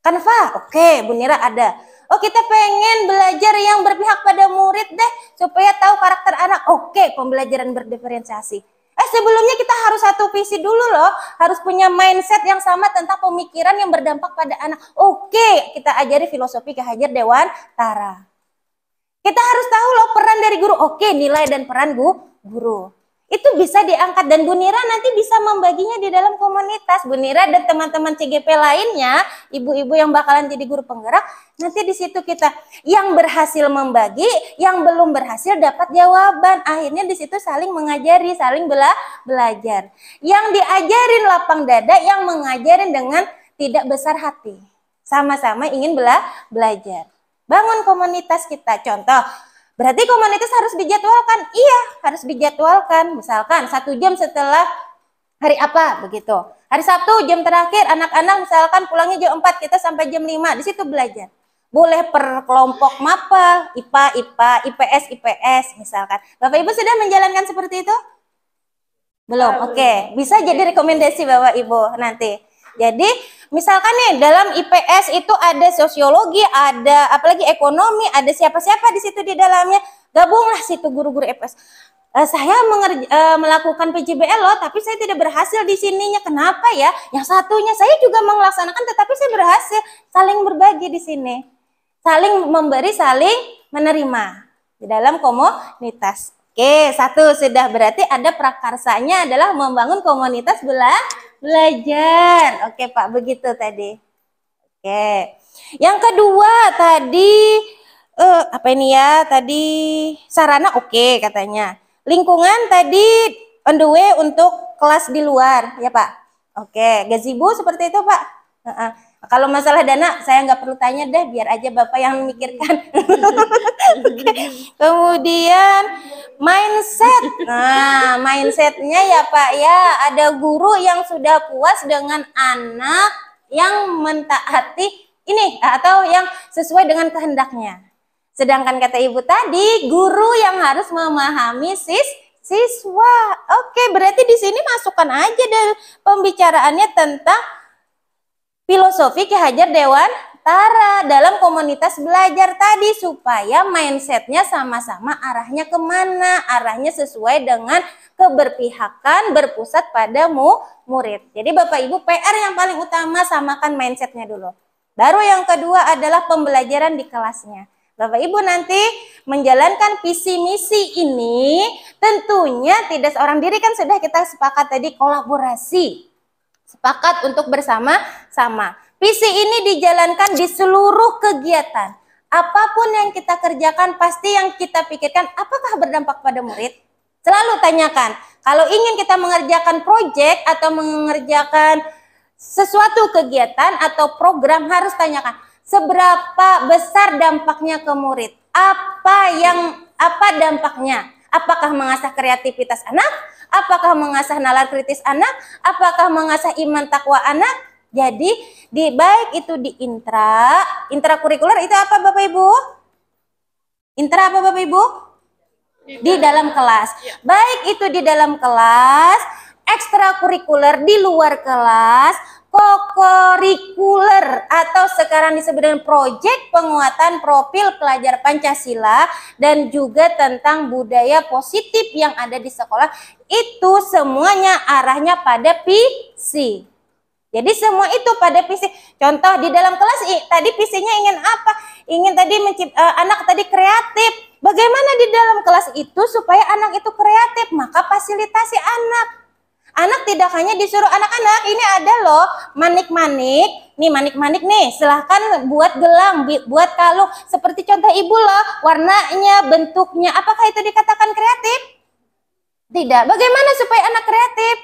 Kanva? Oke, Bu Nira ada. Oh kita pengen belajar yang berpihak pada murid deh supaya tahu karakter anak. Oke, pembelajaran berdiferensiasi. Sebelumnya kita harus satu visi dulu loh. Harus punya mindset yang sama tentang pemikiran yang berdampak pada anak. Oke, kita ajari filosofi Ki Hajar Dewantara. Kita harus tahu loh peran dari guru. Oke, nilai dan peran guru. Itu bisa diangkat dan Bu Nira nanti bisa membaginya di dalam komunitas. Bu Nira dan teman-teman CGP lainnya, ibu-ibu yang bakalan jadi guru penggerak, nanti di situ kita yang berhasil membagi, yang belum berhasil dapat jawaban. Akhirnya di situ saling mengajari, saling belajar. Yang diajarin lapang dada, yang mengajarin dengan tidak besar hati. Sama-sama ingin belajar. Bangun komunitas kita. Contoh, berarti komunitas harus dijadwalkan. Iya, harus dijadwalkan. Misalkan 1 jam setelah hari apa begitu. Hari Sabtu jam terakhir anak-anak misalkan pulangnya jam 4, kita sampai jam 5. Di situ belajar. Boleh per kelompok mapel, IPA, IPS misalkan. Bapak Ibu sudah menjalankan seperti itu? Belum. Oke, bisa jadi rekomendasi Bapak Ibu nanti. Jadi misalkan nih dalam IPS itu ada sosiologi, ada apalagi ekonomi, ada siapa-siapa di situ di dalamnya. Gabunglah situ guru-guru IPS. Saya melakukan PJBL loh, tapi saya tidak berhasil di sininya. Kenapa ya? Yang satunya saya juga melaksanakan, tetapi saya berhasil. Saling berbagi di sini, saling memberi, saling menerima di dalam komunitas. Oke, 1 sudah, berarti ada prakarsanya adalah membangun komunitas belajar. Oke Pak, begitu tadi. Oke. Yang kedua tadi apa ini ya? Tadi sarana oke katanya. Lingkungan tadi on the way untuk kelas di luar, ya Pak. Oke, gazebo seperti itu Pak. Kalau masalah dana saya nggak perlu tanya deh, biar aja Bapak yang memikirkan. Kemudian mindset. Nah, mindsetnya ya Pak ya, ada guru yang sudah puas dengan anak yang mentaati ini atau yang sesuai dengan kehendaknya. Sedangkan kata Ibu tadi, guru yang harus memahami siswa. Oke, berarti di sini masukkan aja dari pembicaraannya tentang filosofi Ki Hajar Dewantara dalam komunitas belajar tadi, supaya mindsetnya sama-sama arahnya kemana, arahnya sesuai dengan keberpihakan, berpusat pada murid. Jadi Bapak Ibu PR yang paling utama samakan mindsetnya dulu. Baru yang kedua adalah pembelajaran di kelasnya. Bapak Ibu nanti menjalankan visi misi ini tentunya tidak seorang diri, kan sudah kita sepakat tadi kolaborasi. Sepakat untuk bersama-sama. Visi ini dijalankan di seluruh kegiatan. Apapun yang kita kerjakan, pasti yang kita pikirkan apakah berdampak pada murid? Selalu tanyakan. Kalau ingin kita mengerjakan proyek atau mengerjakan sesuatu kegiatan atau program, harus tanyakan seberapa besar dampaknya ke murid. Apa dampaknya? Apakah mengasah kreativitas anak? Apakah mengasah nalar kritis anak? Apakah mengasah iman takwa anak? Jadi baik itu di intrakurikuler itu apa Bapak Ibu? Intra apa Bapak Ibu? Di dalam kelas. Baik itu di dalam kelas, ekstrakurikuler di luar kelas, kokurikuler atau sekarang disebut dengan proyek penguatan profil pelajar Pancasila dan juga tentang budaya positif yang ada di sekolah, itu semuanya arahnya pada visi. Jadi semua itu pada visi. Contoh di dalam kelas tadi visinya ingin apa? Ingin tadi anak tadi kreatif. Bagaimana di dalam kelas itu supaya anak itu kreatif? Maka fasilitasi anak. Anak tidak hanya disuruh anak-anak, ini ada loh manik-manik. Nih manik-manik nih, silahkan buat gelang, buat kalung. Seperti contoh Ibu loh, warnanya, bentuknya. Apakah itu dikatakan kreatif? Tidak. Bagaimana supaya anak kreatif?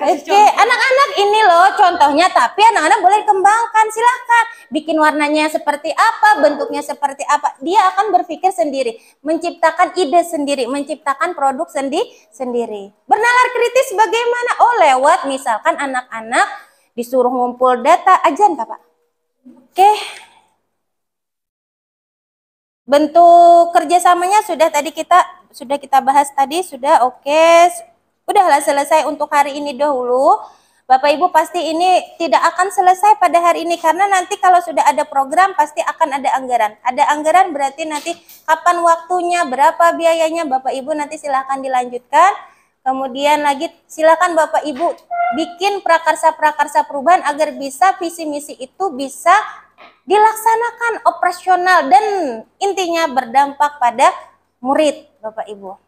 Oke, anak-anak ini loh contohnya, tapi anak-anak boleh kembangkan, silahkan bikin warnanya seperti apa, bentuknya seperti apa. Dia akan berpikir sendiri, menciptakan ide sendiri, menciptakan produk sendiri. Bernalar kritis bagaimana? Oh, lewat misalkan anak-anak disuruh ngumpul data. Ajan Pak. Oke. Bentuk kerjasamanya sudah kita bahas tadi, sudah oke. Udahlah selesai untuk hari ini dahulu. Bapak Ibu pasti ini tidak akan selesai pada hari ini, karena nanti kalau sudah ada program pasti akan ada anggaran. Ada anggaran berarti nanti kapan waktunya, berapa biayanya, Bapak Ibu nanti silahkan dilanjutkan. Kemudian lagi silakan Bapak Ibu bikin prakarsa-prakarsa perubahan agar bisa visi misi itu bisa dilaksanakan operasional dan intinya berdampak pada murid, Bapak Ibu.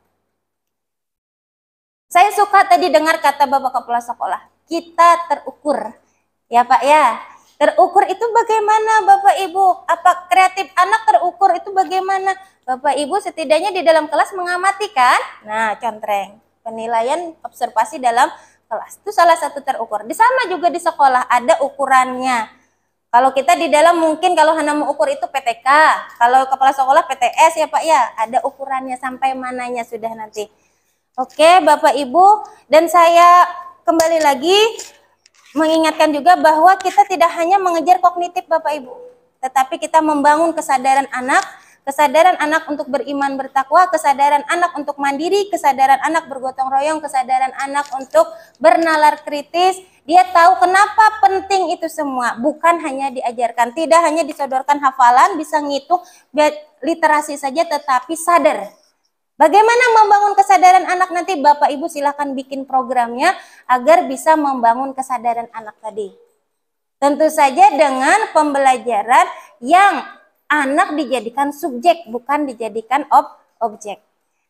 Saya suka tadi dengar kata Bapak Kepala Sekolah, kita terukur. Ya Pak ya, terukur itu bagaimana Bapak Ibu? Apa kreatif anak terukur itu bagaimana? Bapak Ibu setidaknya di dalam kelas mengamati kan? Nah, contreng. Penilaian observasi dalam kelas itu salah satu terukur. Sama juga di sekolah ada ukurannya. Kalau kita di dalam mungkin kalau hanya mau ukur itu PTK, kalau kepala sekolah PTS ya Pak ya, ada ukurannya sampai mananya sudah nanti. Oke Bapak Ibu, dan saya kembali lagi mengingatkan juga bahwa kita tidak hanya mengejar kognitif Bapak Ibu, tetapi kita membangun kesadaran anak untuk beriman bertakwa, kesadaran anak untuk mandiri, kesadaran anak bergotong royong, kesadaran anak untuk bernalar kritis. Dia tahu kenapa penting itu semua, bukan hanya diajarkan, tidak hanya disodorkan hafalan, bisa ngitung, literasi saja, tetapi sadar. Bagaimana membangun kesadaran anak nanti Bapak Ibu silahkan bikin programnya agar bisa membangun kesadaran anak tadi. Tentu saja dengan pembelajaran yang anak dijadikan subjek, bukan dijadikan objek.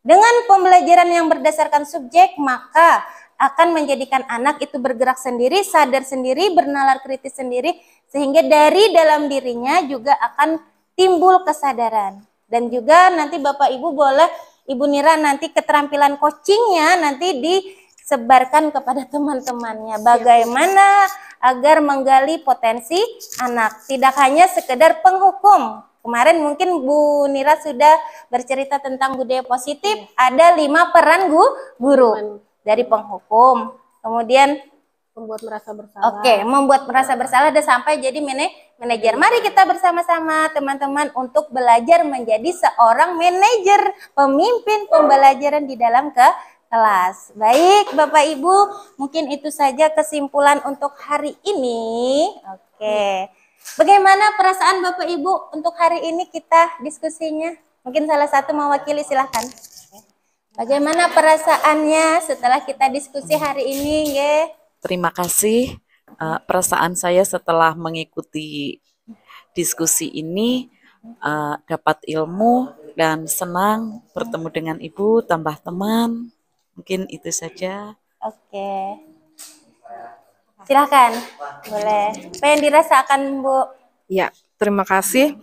Dengan pembelajaran yang berdasarkan subjek, maka akan menjadikan anak itu bergerak sendiri, sadar sendiri, bernalar kritis sendiri, sehingga dari dalam dirinya juga akan timbul kesadaran. Dan juga nanti Bapak Ibu boleh, Ibu Nira nanti keterampilan coachingnya nanti disebarkan kepada teman-temannya. Bagaimana agar menggali potensi anak. Tidak hanya sekedar penghukum. Kemarin mungkin Bu Nira sudah bercerita tentang budaya positif. Ada 5 peran guru. Dari penghukum. Kemudian Membuat merasa bersalah. oke, membuat merasa bersalah dan sampai jadi manajer. Mari kita bersama-sama teman-teman untuk belajar menjadi seorang manajer, pemimpin pembelajaran di dalam kelas. Baik, Bapak Ibu, mungkin itu saja kesimpulan untuk hari ini. Oke. Bagaimana perasaan Bapak Ibu untuk hari ini kita diskusinya? Mungkin salah satu mewakili, silahkan. Bagaimana perasaannya setelah kita diskusi hari ini, nggih? Terima kasih. Perasaan saya setelah mengikuti diskusi ini dapat ilmu dan senang bertemu dengan Ibu, tambah teman. Mungkin itu saja. Oke. Silakan, boleh. Apa yang dirasakan, Bu? Ya, terima kasih.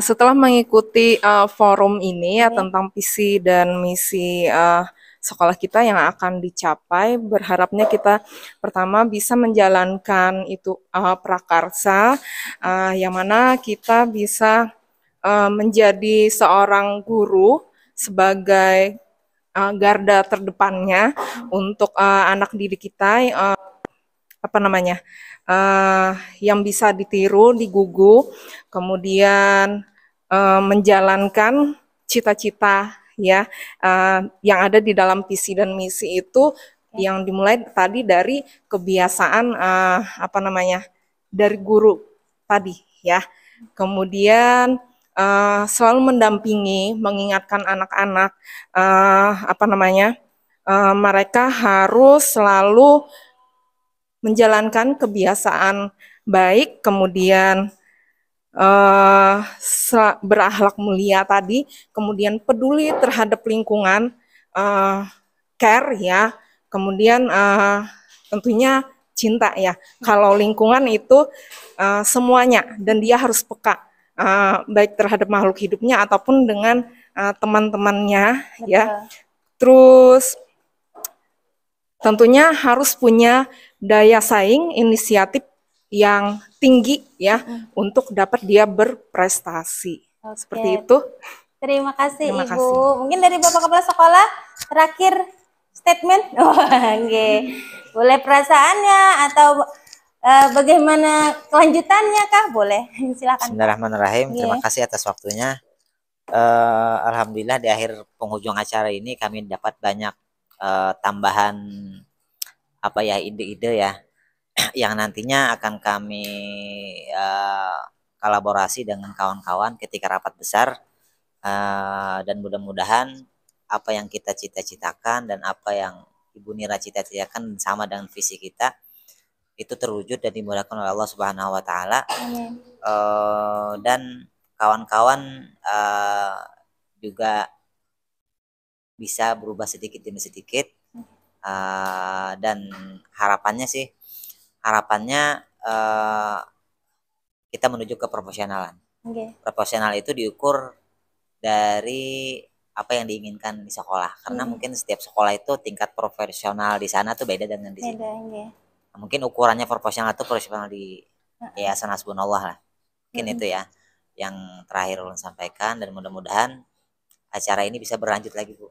Setelah mengikuti forum ini ya tentang visi dan misi sekolah kita yang akan dicapai, berharapnya kita pertama bisa menjalankan itu prakarsa, yang mana kita bisa menjadi seorang guru sebagai garda terdepannya untuk anak didik kita, yang bisa ditiru, digugu, kemudian menjalankan cita-cita ya yang ada di dalam visi dan misi itu, yang dimulai tadi dari kebiasaan dari guru tadi ya. Kemudian selalu mendampingi, mengingatkan anak-anak mereka harus selalu menjalankan kebiasaan baik, kemudian berakhlak mulia tadi, kemudian peduli terhadap lingkungan, care ya, kemudian tentunya cinta ya. Kalau lingkungan itu semuanya, dan dia harus peka baik terhadap makhluk hidupnya ataupun dengan teman-temannya ya. Terus tentunya harus punya daya saing, inisiatif yang tinggi ya untuk dapat dia berprestasi. Seperti itu. Terima kasih Terima Ibu. kasih. Mungkin dari Bapak Kepala Sekolah terakhir statement. Okay. Boleh perasaannya atau bagaimana kelanjutannya kah? Boleh. Silakan. Bismillahirrahmanirrahim. Terima Yeah. kasih atas waktunya. Alhamdulillah di akhir penghujung acara ini kami dapat banyak tambahan ide-ide ya yang nantinya akan kami kolaborasi dengan kawan-kawan ketika rapat besar, dan mudah-mudahan apa yang kita cita-citakan dan apa yang Ibu Nira cita-citakan sama dengan visi kita itu terwujud dan dimudahkan oleh Allah Subhanahu wa taala. Amin. Dan kawan-kawan juga bisa berubah sedikit demi sedikit. Dan harapannya kita menuju ke profesionalan. Profesional itu diukur dari apa yang diinginkan di sekolah, karena mungkin setiap sekolah itu tingkat profesional di sana tuh beda dengan di sini. Mungkin ukurannya profesional itu profesional di Yayasan Hasbunallah lah, mungkin itu ya yang terakhir ulun sampaikan, dan mudah-mudahan acara ini bisa berlanjut lagi, Bu.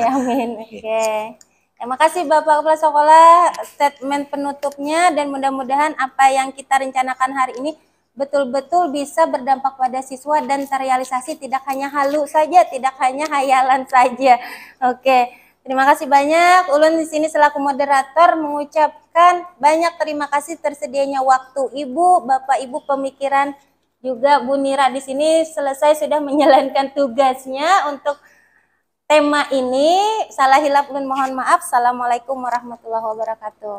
Amin. Oke. Terima kasih Bapak Kepala Sekolah statement penutupnya, dan mudah-mudahan apa yang kita rencanakan hari ini betul-betul bisa berdampak pada siswa dan terrealisasi, tidak hanya halu saja, tidak hanya hayalan saja. Oke. Terima kasih banyak. Ulun di sini selaku moderator mengucapkan banyak terima kasih tersedianya waktu Ibu, Bapak Ibu pemikiran, juga Bu Nira di sini selesai sudah menjalankan tugasnya untuk tema ini. Salah hilaf ulun mohon maaf. Assalamualaikum warahmatullahi wabarakatuh.